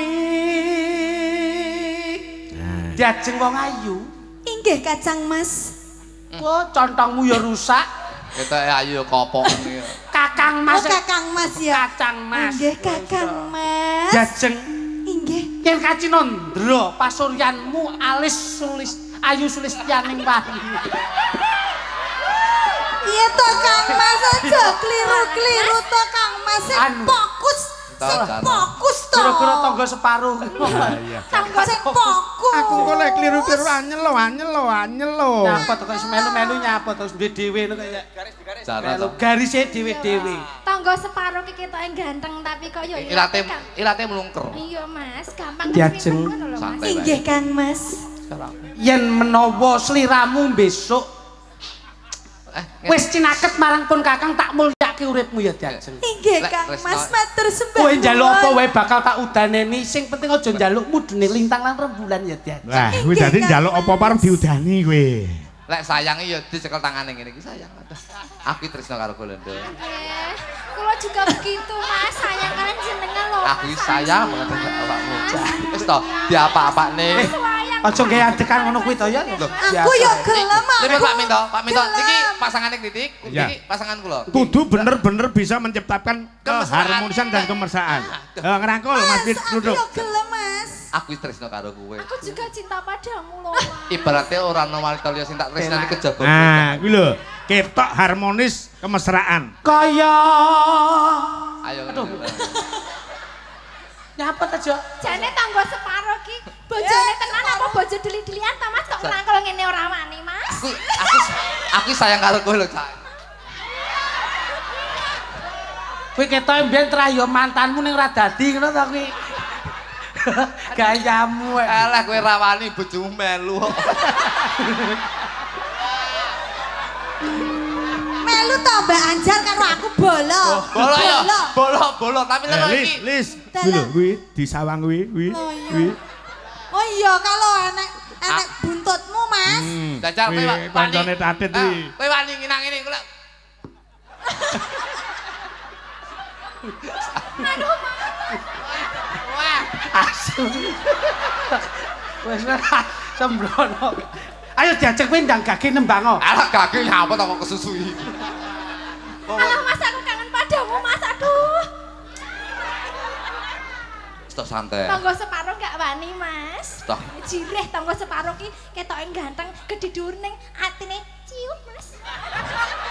diajeng wong ayu. Inggih Kacang Mas. Wah, contongmu ya rusak. Ketoke ayu kopong iki. Kakang Mas. Oh, Kakang Mas ya. Kacang Mas. Inggih Kakang Mas. Diajeng Inggih. yen kacinandra pasuryanmu alis sulis ayu sulistyaning pari. Iya to Kang Mas, aja kliru-kliru to Kang Mas. Sing fokus. Sing fokus to. Kira-kira tangga separo. Tangga sing fokus. Aku kok lek kliru-kliru anyel lho. Nyapa to kok melu-melu nyapa to dhewe ngono kaya garis-garis. Melu garise dhewe-dhewe. Tangga separo ki ketoke ganteng tapi kok yo ilate mlungker. Iya Mas, gampang Diajeng. ngono lho Mas. Inggih Kang Mas. Yen menawa sliramu besok wis cinaket marang pun Kakang tak mulyake uripmu ya Diajeng. Inggih Kang Mas, matur sembah. Kowe njaluk apa wae bakal tak udaneni, sing penting aja njaluk mudune lintang lan rembulan ya Diajeng. Lah, kuwi dadi njaluk apa-apa arep diudani kowe. Lek sayangi ya dicekel tangane ngene iki sayang. Aku tresno karo Golendo. Nggih. Kula juga begitu Mas, sayang kalian jenengan lho. Aku sayang banget karo awakmu. Wis to, diapa-apane. Aja gawe adekan ngono kuwi to ya. Aku yo gelem aku. Lha Pak Minto, niki pasangane Kritik, niki pasangan kula. Kudu bener-bener bisa menciptakan keharmonisan dan kemesraan. Ngerangkul Mas Pit duduk. Yo gelem Mas. Aku tresno karo kowe. Aku juga cinta padamu loh Mas. Ibaratnya ora ana wanita liya sing tak tresnani kejaba. Nah, kuwi lho, ketok harmonis kemesraan. Kaya Ayo. nyapa aja. Jane tangga separo ki bojone tenan apa bojo deli-delian ta Mas kok ngrangkul ngene ora wani Mas. Aku sayang karo kowe lho, Cak. Kowe ketoke mbiyen trayo mantanmu ning ora dadi ngono ta kuwi. Gayamu. Alah kowe ra wani bojomu melu kok. Melu to Mbak Anjar karo aku bolo. Bolo ya. Bolo tapi lho iki. Lis, kuwi lho kuwi disawang kuwi. Oh iya kalau enek buntutmu Mas. Dajar kowe wani. Kancane Tatit kuwi. Kowe wani nginang ngene kok. Aduh Mas. Wah, asu. Wes sembrono. Ayo diajak kowe ndang gage nembang. Alah gage nyapa to kok kesusui. Alah Mas aku kangen padamu Mas aduh. santai. Tangga separo gak wani, Mas. Toh. Jireh tangga separo ki ketoke ganteng, gedhe dhuwur ning atine ciut, Mas.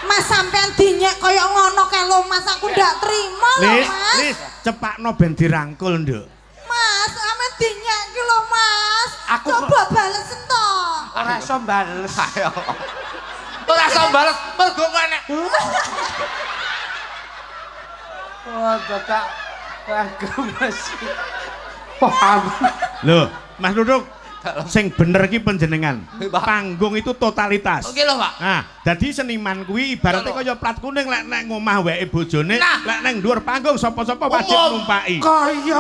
Mas sampean dinyek kaya ngono kae lho Mas, aku ndak terima lho Mas. Lis, cepakno ben dirangkul, Nduk. Mas, sampean dinyek ki lho Mas. Aku coba balesen to. Ora iso bales. Ayo. Ora iso bales mergo enek. Oh, dadak kagem Mas. Paham. Loh, Mas Duduk, sing bener iki panjenengan. Pak. Panggung itu totalitas. Oke lho, Pak. Nah, dadi seniman kuwi ibaratnya kaya plat kuning lek nek ngomah wae bojone, Nah. lek nang dhuwur panggung sapa-sapa wajib numpaki. Kaya.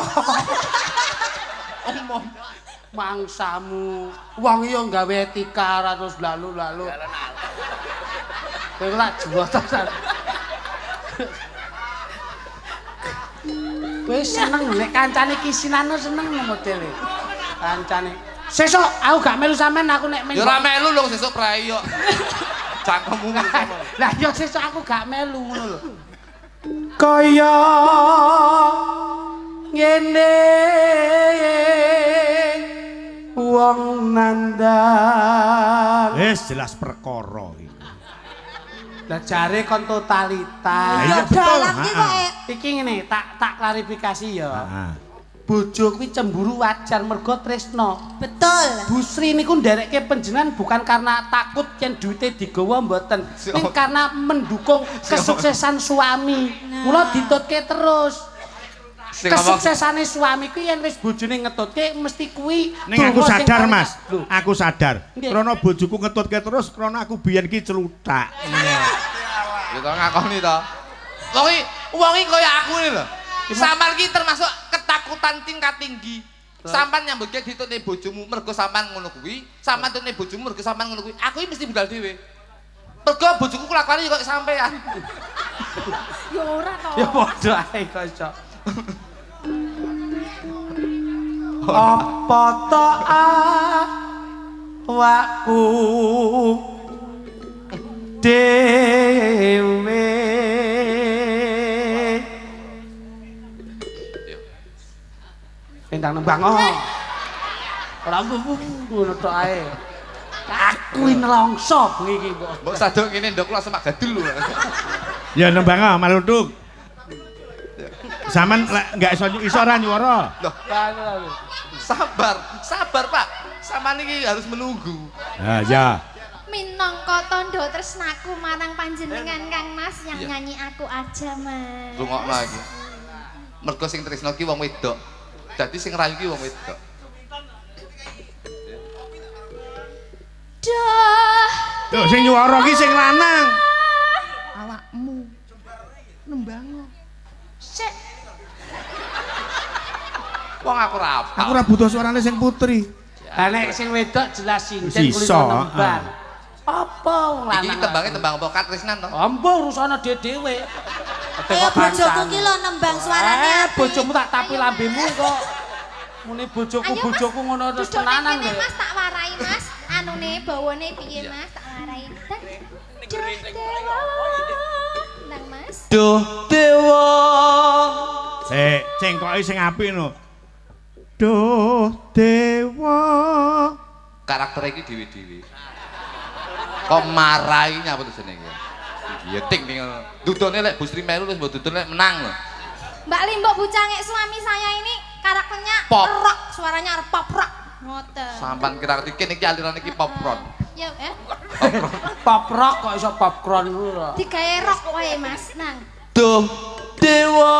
Omong mangsamu wong yo gawe etika terus lalu-lalu. Kowe lak juwotan. Kowe seneng nek kancane kisinan seneng modele. Kancane. Sesuk aku gak melu sampean aku nek Ya ora melu lho sesuk prei yo. Cangkemmu ngono. Lah yo sesuk aku gak melu ngono lho. Kaya ngene wong nandang. Wis jelas perkara iki. Lah jare kon totalitas. Iya, Ya betul. dalan ki kok Iki ngene, tak klarifikasi ya. Heeh. Bojo kuwi cemburu wajar mergo tresno. betul. Bu Sri niku nderekke panjenengan bukan karena takut yen duite digawa mboten, ning karena mendukung kesuksesan suami. Mula ditutke terus. Kesuksesane suami kuwi yen wis bojone ngetutke mesti kuwi. Ning aku donga sing sadar, paling- Mas. Lho, Aku sadar. Nggih. Krana bojoku ngetutke terus krana aku biyen ki celutak. Ya to ngakoni to. Wong iki kaya aku ini lho. Sampeyan iki termasuk ketakutan tingkat tinggi. Sampeyan nyambutke ditutne bojomu mergo sampeyan ngono kuwi, sampeyan tutne bojomu mergo sampeyan ngono kuwi. Aku iki mesti budal dhewe. Mergo bojoku kelakuane kaya sampeyan. Ya ora to. ya padha ae kocok. Apa to awakku dhewe Endang nembang ora ngono tok ae. Aku iki nelongso bengi iki kok. Mbok sadok kene ndok kula semak gadul lho. Ya nembang malunduk. Saman enggak iso ora nyuwara. Loh, sabar Pak. Sampeyan iki harus menunggu. Nah, ya. Minangka tandha tresnaku marang panjenengan Kang Mas yang Iya. nyanyi aku aja, Mas. Rungokno iki. Mergo sing tresno ki wong wedok. Dadi sing rayu ki wong wedok. Dah. Tuh sing nyuwara ki sing lanang. Awakmu nembango. Sik. Wong aku ora apa. Aku ora butuh suarane sing putri. Lah nek sing wedok jelas sinden Iso, kulit nembang. Apa wong lanang? Iki tembange tembang apa katresnan to? Ambo urusane dhewe. Ayo bojoku ki lho nembang suarane apik. Bojomu tak tapi lambemu kok. Muni bojoku ngono terus Duduk tenanan ning kene, kowe. Mas tak warai, Mas. Anune bawane piye, Mas? Tak warai. Nang Mas. Duh dewa. Cengkoke sing apik no. Duh dewa. Karakter iki dhewe-dhewe. Kok marai nyapa to jenenge? Iya ting ning dudone lek Bu Sri melu wis mbok dudone lek menang lho. Mbak Limbok Bucange suami saya ini karakternya Pop. rock, suaranya pop rock. Ngoten. Sampan kira kene iki aliran iki pop rock. Ya, Pop rock kok iso popcorn ngono lho. digawe rock wae, Mas. Nang. Duh dewa.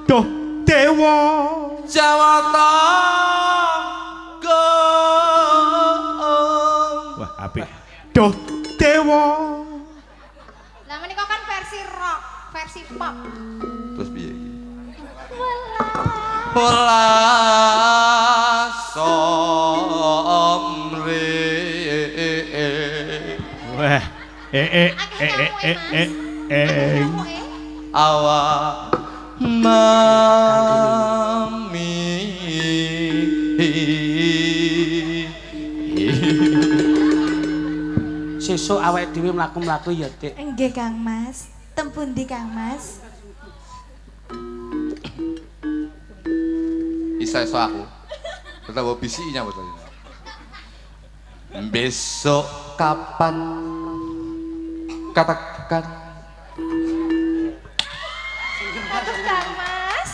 Duh dewa. Jawata go. Wah, apik. Duh dewa. Lah menika kan versi rock, versi pop. Terus piye iki? Walah. Ola somre. Wah, Awak mami. Sesuk awake dhewe mlaku-mlaku ya, Dik. Nggih Kang Mas. Tempundi Kang Mas? seso aku. Betapa bisinya betul ini. Besok kapan katakan Bagus Kang Mas.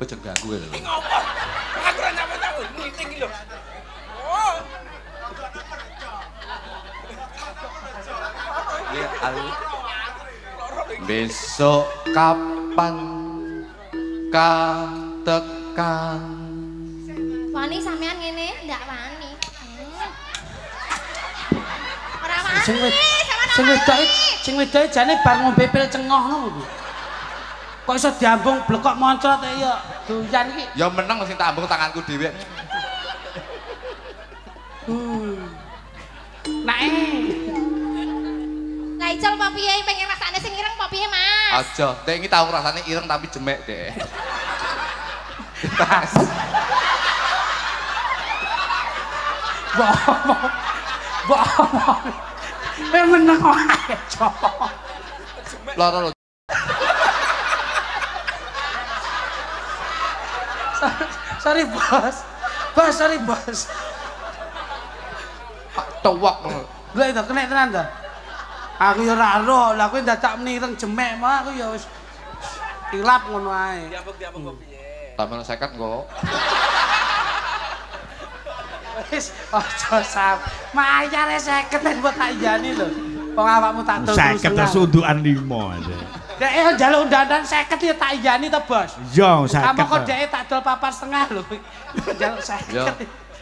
Ojo ganggu lho. Aku ora nyampe tahu ngiting iki lho. Oh. Ya, besok kapan katakan Wani sampean ngene ndak wani. Ora wani. Sing wedoke jane bar ngombe pil cengoh ngono. Kok iso diambung blekok moncrot ya doyan iki. ya meneng sing tak ambung tanganku dhewe. Nae. Lah ijol apa piye pengen rasane sing ireng apa piye Mas? Aja, dek iki tau rasane ireng tapi jemek, Dek. Bas. Bohong. Meneng wae, Cok. Loro lho. Sorry, Bos. Sorry, Bos. Pak tuwak. Lha itu kena tenan ta? Aku ya ora ero, lah kowe dadak menireng jemek mah aku ya wis tilap ngono ae. Diambung kok piye? Tambah 50 kok. Wis aja sam. Mayare 50 nek mbok tak iyani lho. Wong awakmu tak dol terus. 50 terus undukan 5 aja. Dek njaluk undangan 50 ya tak iyani to, Bos. Yo 50. Kamu kok dek tak dol 4,5 lho. Njaluk 50. Yo.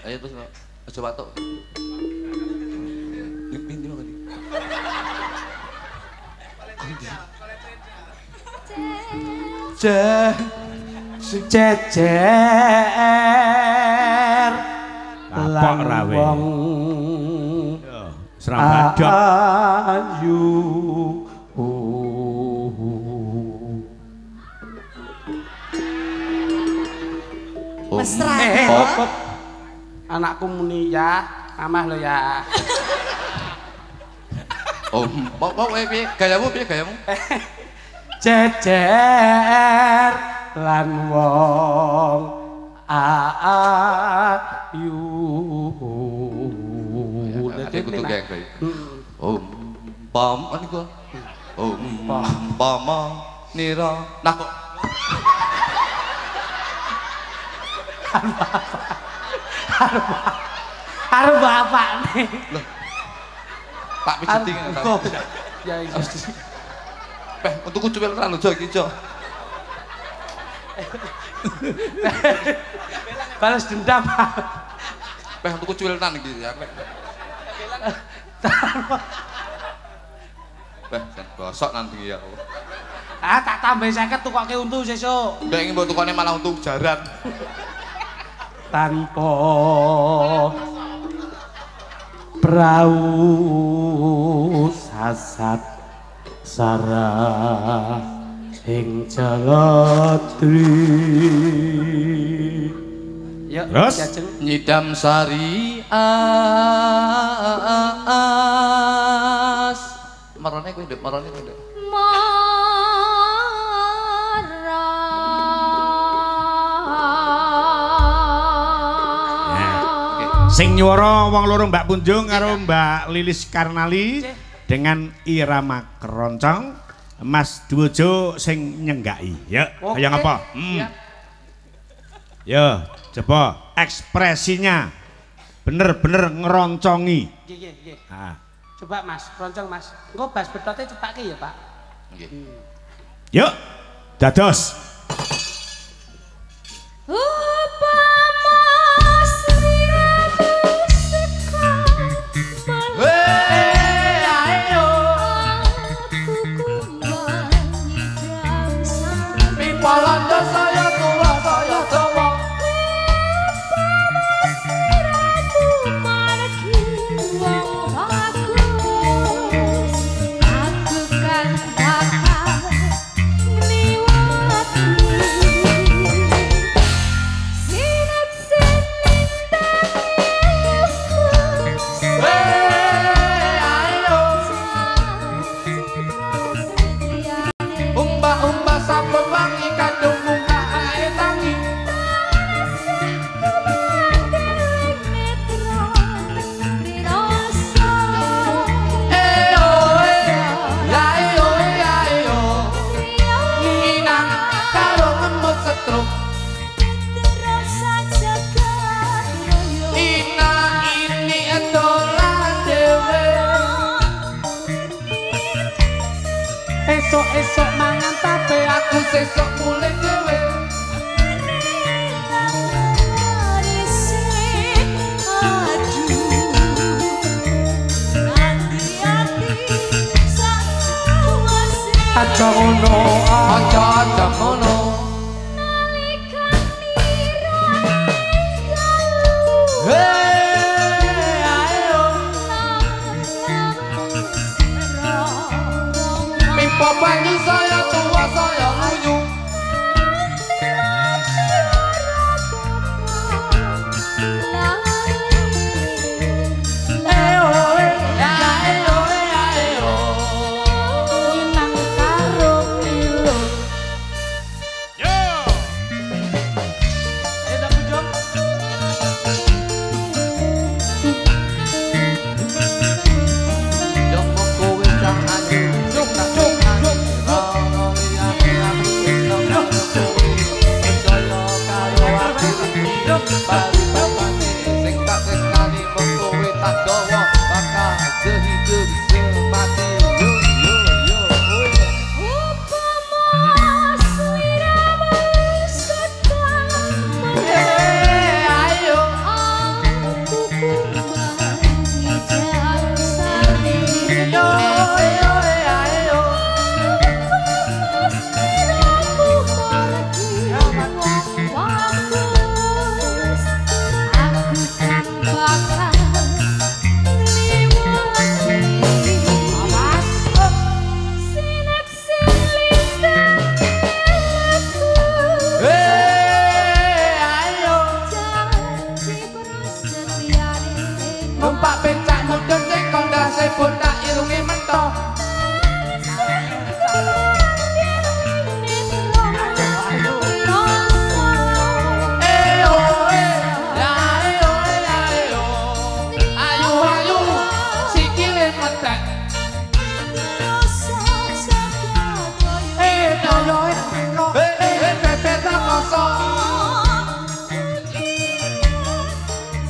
Ayo terus aja batuk. Pintu kok iki. Cecer Kapok rawe. Yo, Serabadok. Ayu. Mesra. Anakku muni ya, mamah lo ya. Oh, mau piye? Gayamu piye gayamu? Cecer lan wong ayu. Aku tuh kayak pam niku. Pama nira. Nah kok Arep bapak nih. Loh. Pak pijeti ngene ta. Ya iya. Peh, untukku cuwil tenan lho iki, Jo. Balas dendam. Peh, untukku cuwil tenan iki ya. Peh, jan gosok nanti ya. Ah, tak tambah 50 tukoke untu sesuk. Ndek iki mbok tukone malah untu jaran. Tanpa prau sasat sarah ing jalatri. Yuk, Terus? Jajeng. Nyidam sari as. Marone kowe ndek, marone kowe ndek. Sing nyuwara wong loro Mbak Punjung karo Mbak Lilis Karnali dengan irama keroncong, Mas Duojo sing nyenggaki. Ya, kaya ngapa? Ya, coba ekspresinya bener-bener ngeroncongi. Nggih. Ah. Coba Mas, roncong Mas. Engko bas betote cepake ya, Pak. Nggih. Yuk, dados. Esok-esok mangan tape aku sesok mulai dhewe. aja ngono aja ngono pipo banyu saya tua saya lunyu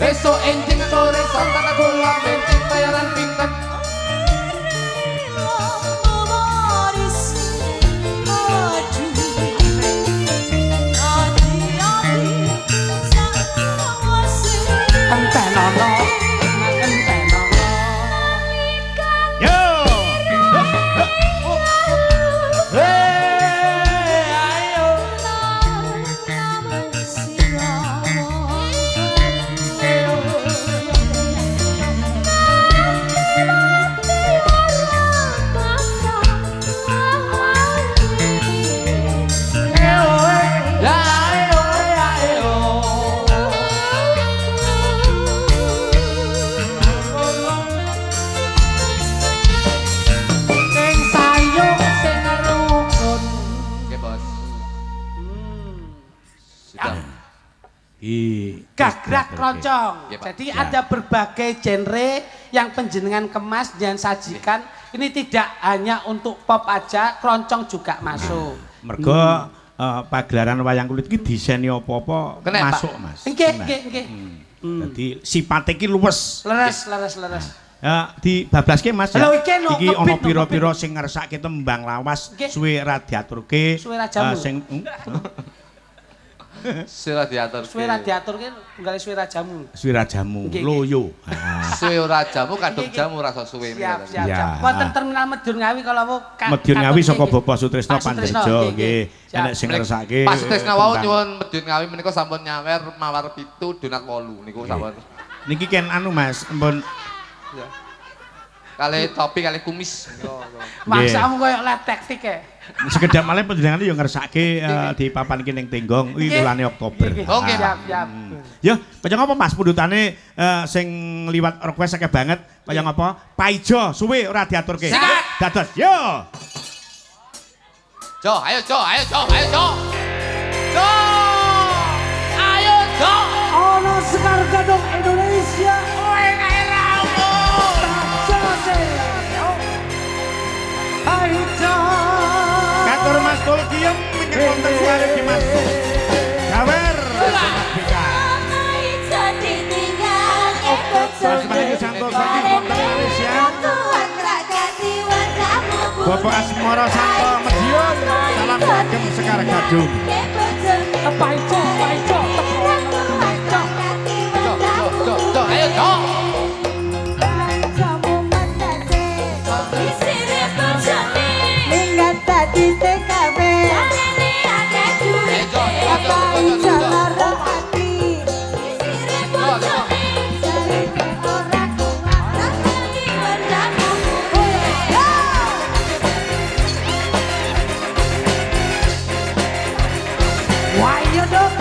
besok enjing sore santan gula bensin bayaran pinten Gagrak Kroncong. Jadi ada berbagai genre yang penjenengan kemas dan sajikan. Ini tidak hanya untuk pop aja, Kroncong juga masuk. Mergo pagelaran wayang kulit iki diseni apa-apa masuk, Mas. Nggih. Dadi sipate iki luwes. Leres. Ya dibablaske Mas. Lho iki ana pira-pira sing ngersake tembang lawas suwe radiaturke sing suwe radiatur. Suwe radiatur ki tunggale suwe rajamu. Suwe rajamu loyo. Suwe rajamu kadung jamu rasa suwe. Siap. Wonten terminal Medion Ngawi kalau mau Medion Ngawi saka Bapak Sutrisno Pandrejo nggih. Enek sing ngersake. Pak Sutrisno wau nyuwun Medion Ngawi menika sampun nyawer mawar 7 donat 8 niku sampun. Niki ken anu Mas, ampun. Ya. Kali topi kali kumis. Maksamu koyo teknik e. Sekedap malih panjenengan yo ngersake di papan ning Tenggong iki bulane Oktober. Oke, siap. Yo, kaya ngapa Mas pundutane sing liwat request akeh banget. Kaya ngapa? Paijo suwe ora diaturke. Dados, yo. Jo, ayo Jo. Jo. Ayo Jo. Ono Sekar Gadong Indonesia. Oe kae ramu. Hai Jo. Katur Mas Tulkiem minggu wonten suara di Mas. Gawer. Santoso di wonten Indonesia. Tuhan rakyat di wajahmu. Bapak Asmara Santo Medion. Salam kagem Sekar Gadung. Paico, paico, Ayo, Cok. Minggat tadi TKB apa iso lara ati wah iya dong.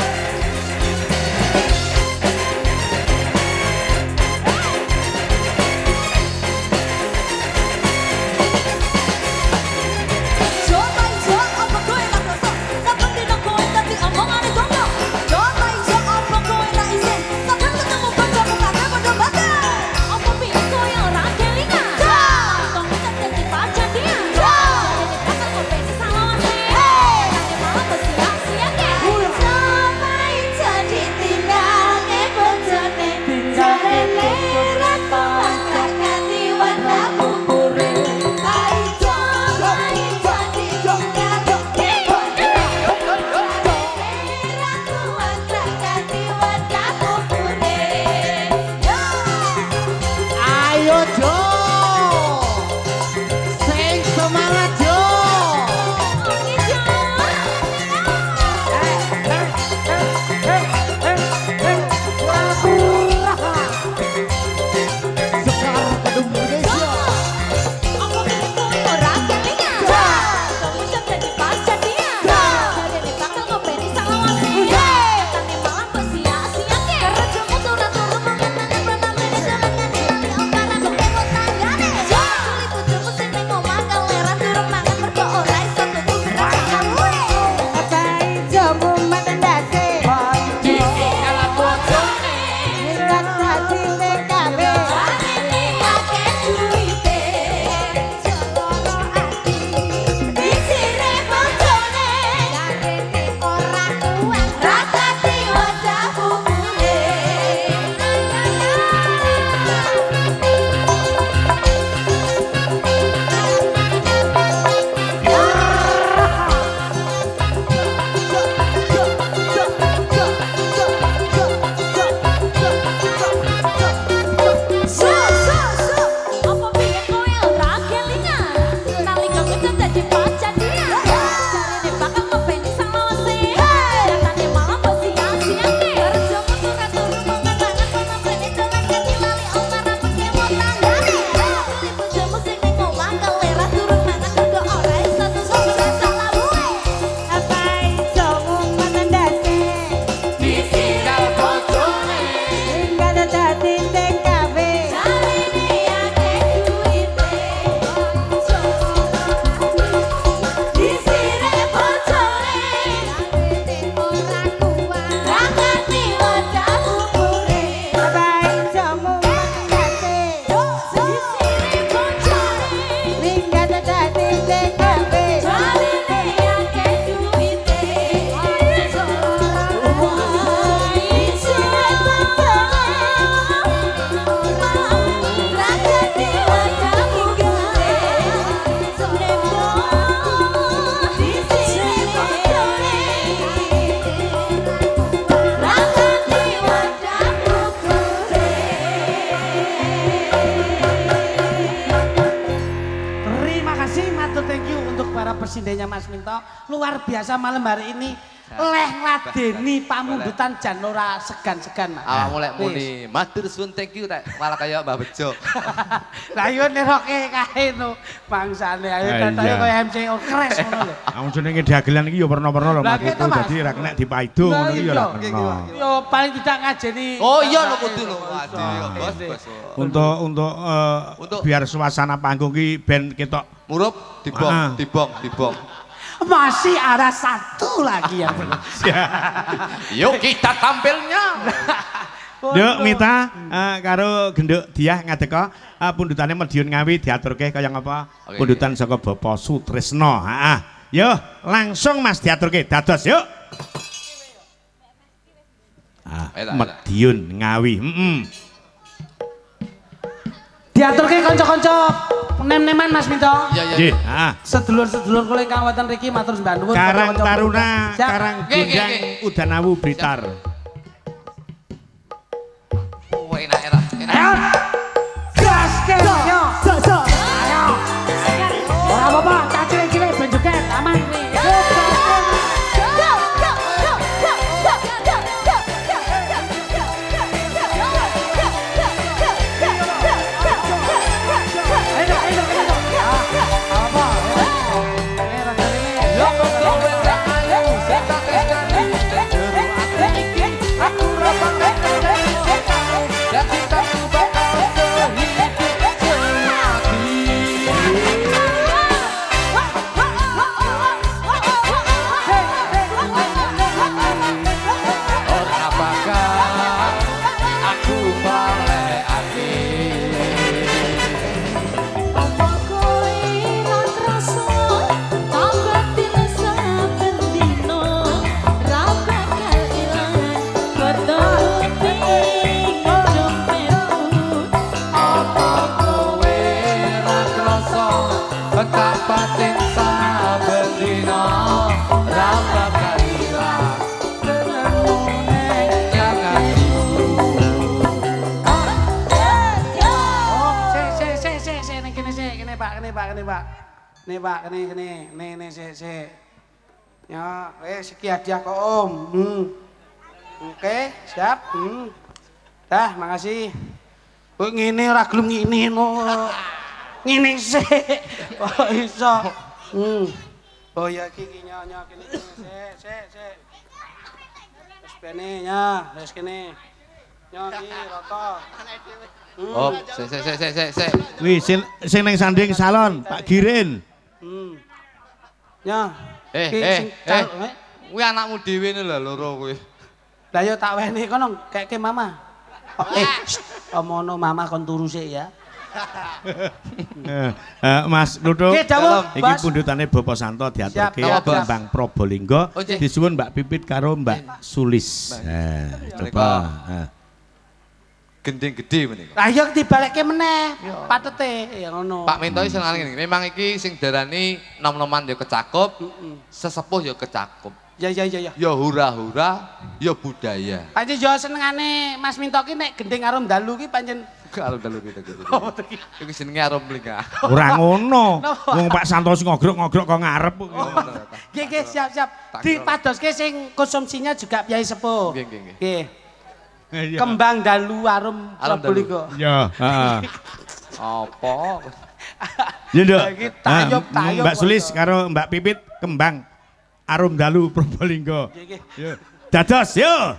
presindenya Mas Minto luar biasa malam hari ini leh ngladeni pamundutan jan ora segan-segan Mas. Awak mulai muni matur suwun thank you rek malah kaya Mbah Bejo. Lah yo neroke kae no bangsane ayo katoke koyo MC Orkes ngono lho. Wong jenenge dagelan iki yo perno-perno lho Mas itu dadi ra kena dipaido ngono iki yo ra kena. Yo paling tidak ngajeni. Oh iya lho kudu lho. Bos. Untuk biar suasana panggung ki ben ketok murup dibong. Masih ada satu lagi yang belum. Yuk kita tampilnya. Yuk Mita karo Genduk Diah ngadeka pundutane Medion Ngawi diaturke kaya ngapa? Pundutan saka Bapak Sutrisno. Yuk langsung Mas diaturke dados yuk. Medion Ngawi. Diaturke kanca-kanca nem-neman Mas Minto. Iya. Nggih, heeh. Sedulur-sedulur kula ingkang wonten mriki matur sembah nuwun. Karang kanca-kanca Taruna, Siap. Karang Nggih, nggih, Gundang, Udanawu Blitar. Oh, enak era. Ayo. Gas ke yo. Ayo. Ora apa-apa, tak cilik-cilik ben joget aman kuwi. Pak, kene sik. Ya, wis iki hadiah kok Om. Oke, siap. Dah, makasih. Kok ngene ora gelem ngene no. Ngene sik. Oh iso. Oh ya iki nyonya kene sik. Wis bene nya, wis kene. Nyo iki rata. Oh, sik. Wih, sing neng sanding salon, Pak Girin. Ya. Kuwi anakmu dhewe lho loro kuwi. Lah yo tak wene kono keke mama. Omono mama kon turu sik ya. Mas Lutuk, Nggih, dawuh, iki Mas. pundhutane Bapak Santo diaturke Siap, Mas. Kembang Probolinggo, Nggih. disuwun Mbak Pipit karo Mbak Sulis. Coba. Gending gede menika. Lah yo dibalekke meneh patete ya ngono. Pak Minto iki seneng ngene. Memang iki sing darani nom-noman ya kecakup, sesepuh ya kecakup. Ya. Ya hura-hura, ya budaya. Pancen yo senengane Mas Minto ki nek gending arum dalu ki pancen Karo dalu kita gitu. Iki jenenge arum lingga. Ora ngono. Wong Pak Santo sing ngogrok-ngogrok kok ngarep. Nggih, siap. Dipadoske sing konsumsinya juga Kyai Sepuh. Nggih. Kembang dalu arum Probolinggo. Ya, heeh. Apa? Ya, Nduk. Iki tayub. Mbak Sulis karo Mbak Pipit kembang arum dalu Probolinggo. Nggih. Yo. Dados, yo.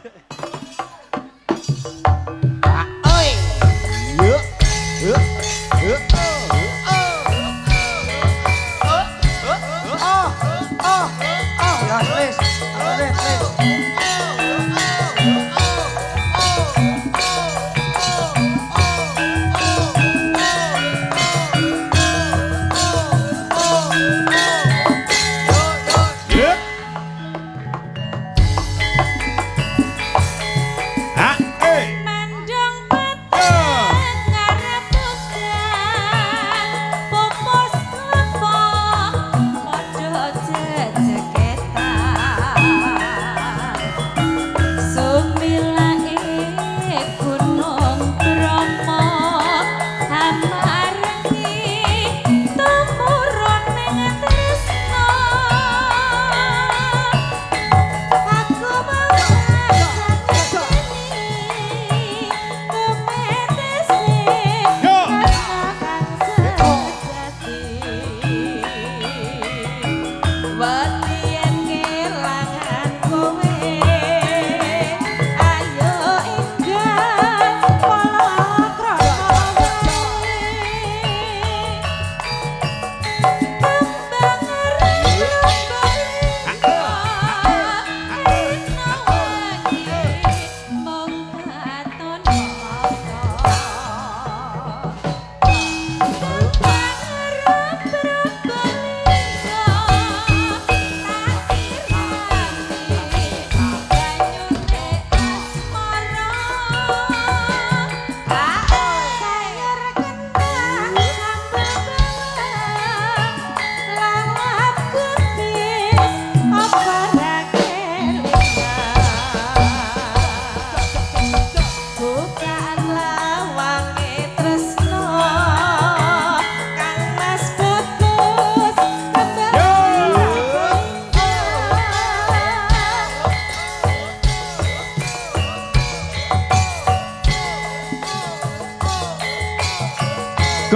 Mendung peteng ngarep buka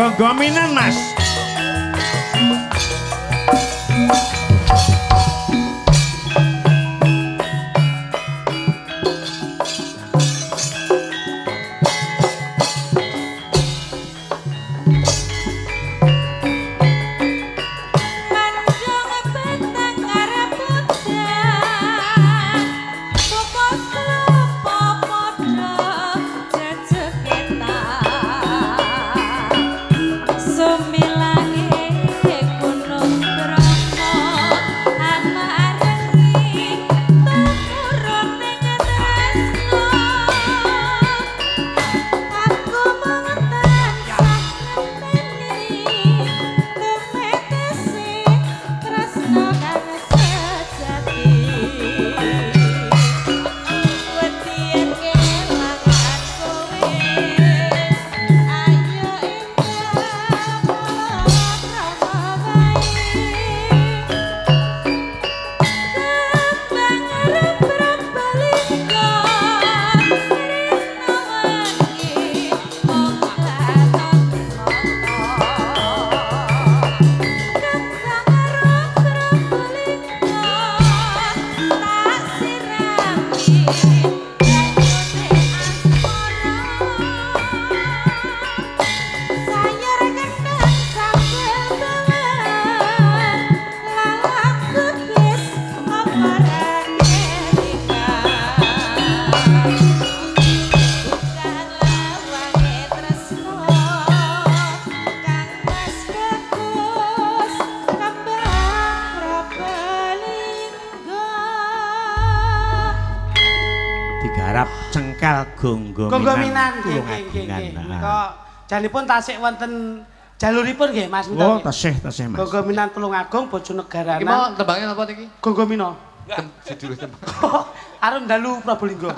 Gogominan Mas. Gonggominan nggih. Menika janipun tasik wonten jaluripun nggih Mas. Oh, tasih Mas. Gonggominan Tulungagung Bojonegaranan. Iki mau tembangnya napa niki? Gonggomina. Judul tembang. Arep dalu Probolinggo.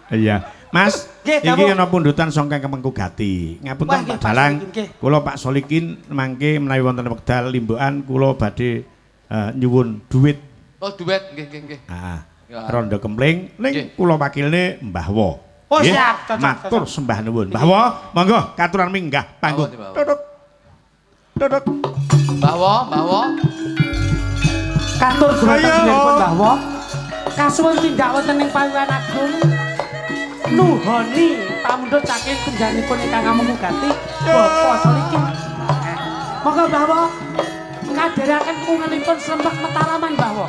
Iya. Mas, iki ana pundutan sangka Kemengku Gati. Ngapunten Pak Dalang. Kula Pak Solikin mangke menawi wonten wekdal limbukan kula badhe nyuwun duit. Oh, duit nggih. Heeh. Rondo Kempling ning kula wakilne Mbah Wo. Oh siap, matur sembah nuwun. Mbah Wo, monggo katuran minggah panggung. Duduk. Mbah Wo. Katur dhumateng Mbah Wo. Kasuwun tindak wonten ing Pawiwan Agung. Nuhoni pamundhut saking kunjanipun ingkang Kemengku Gati, Bapak Solikin. Monggo Mbah Wo, kadheraken kungenipun Slembek Mataraman Mbah Wo.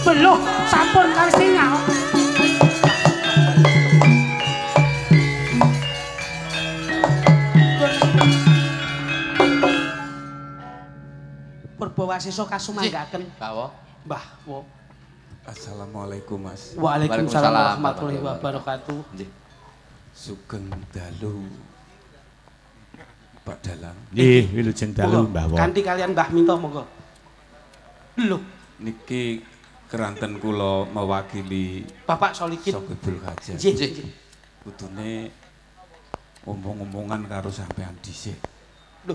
Belum sampun kali singal. Purbawasisa kasumanggaken. Mbah Wo. Assalamualaikum Mas. Waalaikumsalam warahmatullahi wabarakatuh. Nggih. Sugeng dalu Pak Dalang. Nggih, wilujeng dalu Mbah Wo. Kanthi kalian Mbah Minto monggo. Lho, niki keranten kula mewakili Bapak Solikin. Sokibul Hajat. Nggih. Kudune omong-omongan karo sampean dhisik. Lho,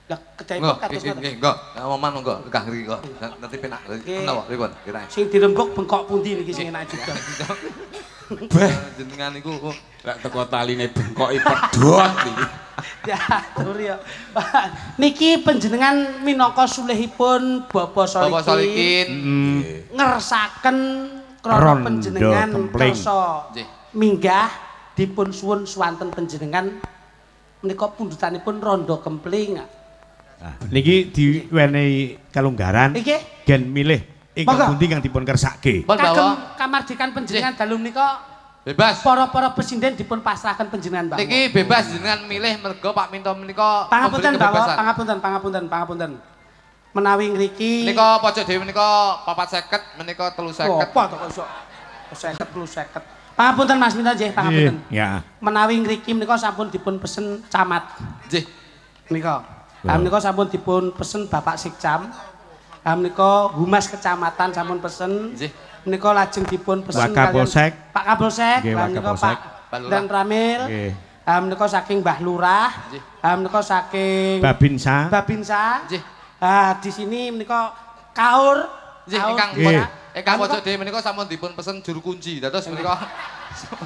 lah kecaipun kados ngoten. Nggih, enggak. Omongan monggo, legah ngriki kok. Nanti penak. Menawa pripun? Kira. Sing dirembuk bengkok pundi niki sing enak juga. Beh, jenengan niku lek teko taline bengkoki pedhot iki. Ya, tur ya. Niki panjenengan minangka sulihipun Bapak Solikin. Ngersaken krana panjenengan kersa minggah dipun suwun swanten panjenengan menika pundutanipun Rondo Kempling. Niki diwenehi kalunggaran. Nggih. Gen milih ingkang pundi kang dipun kersake. Kagem kamardikan panjenengan dalu menika bebas. Para presiden dipun pasrahaken panjenengan, Mbak. Niki bebas jenengan milih merga Pak Minto menika pangapunten, Mbak. Pangapunten. Menawi ngriki menika pojok dhewe menika 450 menika 350. Apa to kok iso 50 350. Pangapunten Mas Minto nggih, pangapunten. Ya. Menawi ngriki menika sampun dipun pesen camat. Nggih. Menika. Menika sampun dipun pesen Bapak Sikcam. Menika Humas Kecamatan sampun pesen. Nggih. Menika lajeng dipun pesen Wakapolsek. Pak Kapolsek, Nggih, menika Wakapolsek. Pak Dan Ramil. Nggih. Menika saking Mbah Lurah. Nggih. Menika saking Babinsa. Babinsa. Nggih. Di sini menika Kaur. Nggih, ingkang pojok dhewe menika sampun dipun pesen juru kunci. Dados menika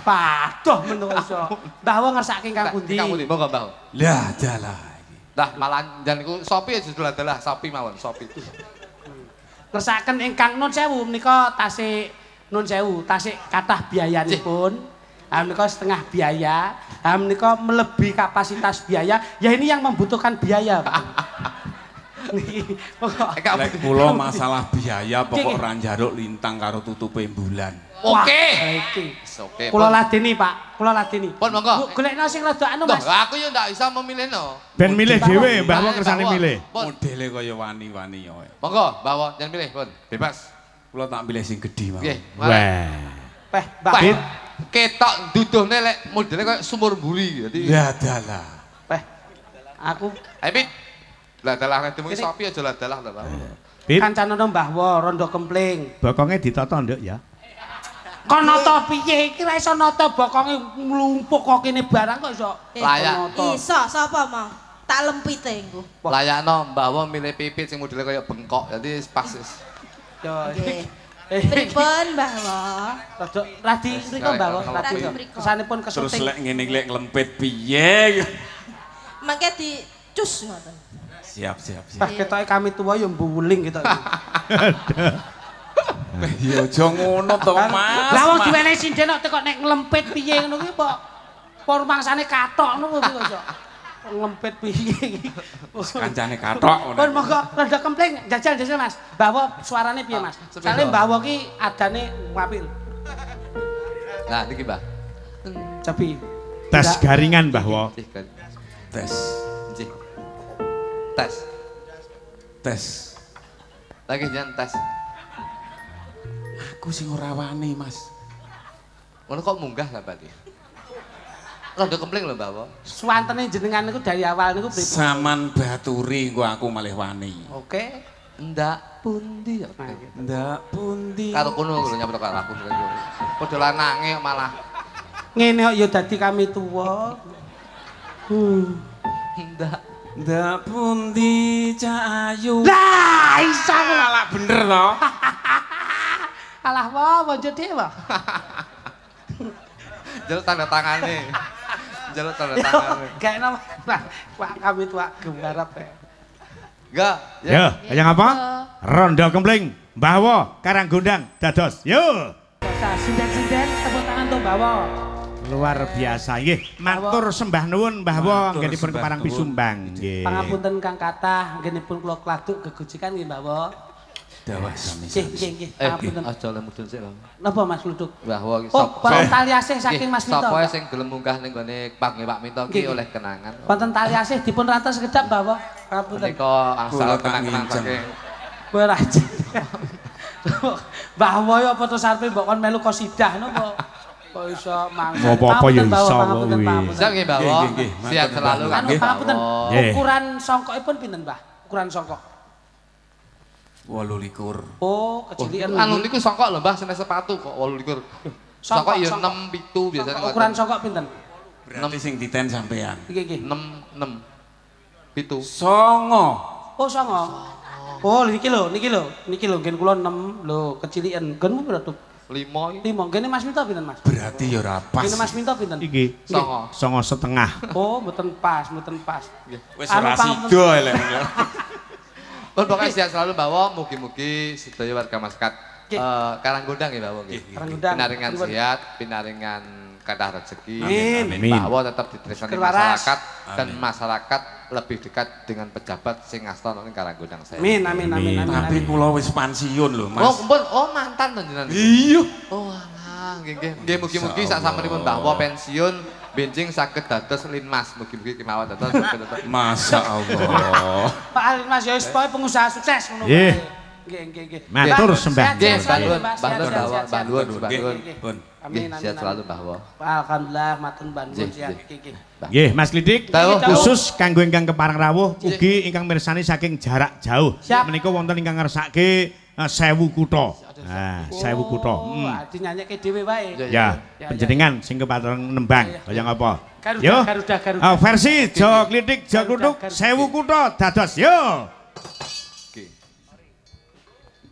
Paduh menungso. Mbah Wo ngersake ingkang pundi? Ingkang pundi? Monggo Mbah. Lah dalah iki. Dah malah jan niku sopi judul adalah sopi mawon, sopi. Ngersaken ingkang Nun Sewu menika tasik Nun Sewu, tasik kathah biayanipun. Menika setengah biaya. Menika melebihi kapasitas biaya. Ya ini yang membutuhkan biaya, Pak. Lek kula masalah biaya pokok ra njaruk lintang karo tutupe bulan. Oke. Oke. Kula ladeni, Pak. Kula ladeni. Pun monggo. Golekno sing rada anu, Mas. Aku yo ndak isa memilihno. Ben milih dhewe, Mbah Wo kersane milih. Modele kaya wani-wani yo. Monggo, Mbah Wo jangan milih, pun. Bebas. Kula tak pilih sing gedhi mawon. Nggih. Mbah ketok duduhne lek modele kaya sumur mburi. Dadi Lah dalah. Aku ayo Pit. Lah dalah nek demi sopi aja lah dalah ta, Pak. kancane Mbah Wo Rondo Kempling. Bokonge ditata nduk ya. Kon nata piye iki ra iso nata bokonge nglumpuk kok kene barang kok iso layak. Iso sapa mau? Tak lempite engko. Layakno Mbah Wo milih pipit sing modele kaya bengkok. Dadi pas wis. Yo. Pripun Mbah Wo? Rada radi mriko Mbah Wo. Radi mriko. Kesanipun Terus kesuting. lek ngene iki lek nglempit piye? Mangke dicus ngoten. Siap. Pas ketoke kami tuwa yo mbuling ketok. Ya aja ngono to, Mas. Lah wong diwenehi sinden kok nek nglempit piye ngono kuwi kok rumangsane katok ngono kuwi kok. Nglempit piye iki. Kancane kathok ngono. Pun monggo Rondo Kempling jajal Mas. Mbah Wo suarane piye Mas? Soale Mbah Wo ki adane ngapil. Nah niki Mbah. Cepi. Tes garingan Mbah Wo. Tes. Nggih. Tes. Lagi jangan tes. Aku sing ora wani, Mas. Ngono kok munggah lah berarti. Rondo Kempling lho Mbah Wo. Suwantene jenengan niku dari awal niku pripun? Saman baturi engko aku malih wani. Oke. Ndak pundi ya. Ndak pundi. Karo kono lho nyapa karo aku. Padha lanange malah. Ngene kok ya dadi kami tuwa. Ndak pundi Cak Ayu. Lah iso Lah bener to. Alah wae bojo dhewe. Jaluk tanda tangane. Jaluk tanda tangane. Gak enak. Wah, kami tua gembarap ya. Enggak. Yo, yang apa? Rondo Kempling, Mbah Wo, Karanggondang, dados. Yo. Sinden-sinden tepuk tangan tuh Mbah Wo. Luar biasa nggih. Matur sembah nuwun Mbah Wo anggenipun keparang pisumbang nggih. Pangapunten Kang Kathah anggenipun kula kladuk gegojekan nggih Mbah Wo. Dawah sami. Nggih. Pangapunten. Aja lemudun sik lho. Napa Mas Luduk? Mbah Wo iki Oh, tali asih saking Mas Minto. Sapa sing gelem munggah ning gone Pak Minto iki oleh kenangan. Wonten tali asih dipun rantos sekedap Mbah Wo. Pangapunten. Menika asal kenang-kenang saking Ora aja. Mbah Wo apa terus arepe mbok kon melu qasidah napa? Kok iso mangsa. Apa ya iso kuwi. Siap nggih Mbah Wo. Siap selalu Anu pangapunten. Ukuran songkokipun pinten, Mbah? Ukuran songkok. 28. Oh, kecilian. Anu niku songkok lho Mbah, seneng sepatu kok 28. Songkok ya 6 7 biasane. Ukuran songkok pinten? Berarti sing diten sampean. Iki. 6 7. Songo. Oh, songo. Oh, niki lho ngen kula 6 lho, kecilian. Genmu pira tuh? 5 5. Gene Mas Minto pinten, Mas? Berarti ya ora pas. Gene Mas Minto pinten? Iki. Songo. Songo setengah. Oh, mboten pas. Wis ora sida elek. Pun pokoknya sehat selalu Mbah Wo, mugi-mugi sedaya warga masyarakat Karanggondang ya Mbah Wo nggih. Pinaringan sehat, pinaringan kathah rezeki. Amin. Mbah Wo tetap ditresani masyarakat dan masyarakat lebih dekat dengan pejabat sing ngasta ning Karanggondang saya. Amin. Tapi kula wis pensiun lho, Mas. Oh, ampun, mantan to jenengan. Iya. Oh, alah, nggih. Mugi-mugi sak sampunipun Mbah Wo pensiun benjing saged dados linmas, mugi-mugi kemawon dados. Masya Allah. Pak Alin Mas ya wis pengusaha sukses ngono. Nggih. Nggih. Matur sembah. Nggih, Mbah Nuwun. Pun. Amin. Sehat selalu Mbah Wo. Alhamdulillah matur Mbah Nuwun sehat. Nggih. Nggih, Mas Lidik. Tahu. Khusus kanggo ingkang kepareng rawuh ugi ingkang mirsani saking jarak jauh. Menika wonten ingkang ngersake 1000 kutha. Nah, 1000 kutha. Oh, dinyanyekke dhewe wae. Ya, panjenengan sing kepareng nembang kaya ngapa? Garuda. Versi Jawa Klitik, Jawa Kluthuk, 1000 kutha dados yo.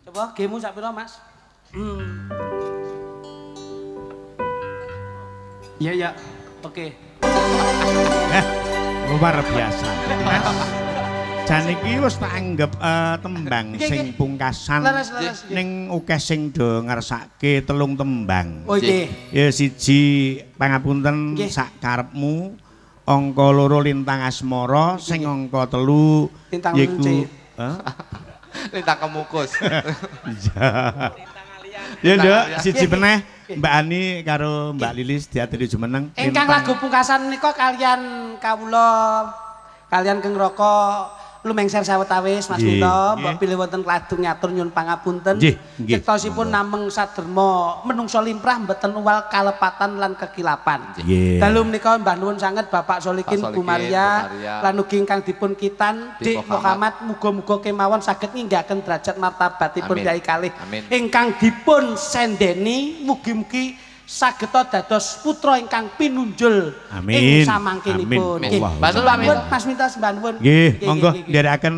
Coba G-mu sak pira, Mas? Iya. Oke. Luar biasa. Mas. Jan iki wis tak anggap tembang sing pungkasan ning akeh sing do ngersake 3 tembang. Oh nggih. Ya siji pangapunten sak karepmu, angka 2 lintang asmara, sing angka 3 yaiku lintang kemukus. Ya Nduk, siji meneh Mbak Ani karo Mbak Lilis diaturi jumeneng. Ingkang lagu pungkasan menika kalian kawula kalian Keng Roko lumengser sawetawis Mas Minto, mbok pilih wonten kladung nyatur nyuwun pangapunten. Cektosipun namung saderma menungso limprah mboten uwal kalepatan lan kekilapan. Dalu menika mbah nuwun sanget Bapak Solikin Bu Maria lan ugi ingkang dipun kitan Dik Muhammad muga-muga kemawon saged ninggaken derajat martabatipun Kyai kalih ingkang dipun sendeni mugi-mugi sageta dados putra ingkang pinunjul ing samangkinipun. Nggih. Mas Minto sembah nuwun. Nggih, monggo nderekaken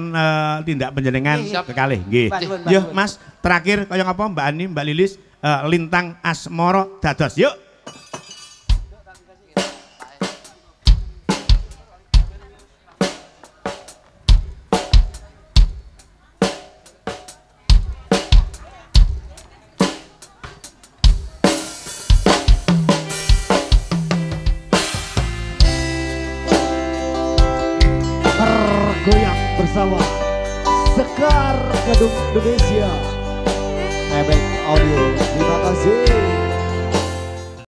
tindak panjenengan kekalih. Nggih. Yo Mas, terakhir kaya ngapa Mbak Ani, Mbak Lilis lintang asmara dados. Yuk. Bersama Sekar Gedung Indonesia Ebek Audio. Terima kasih.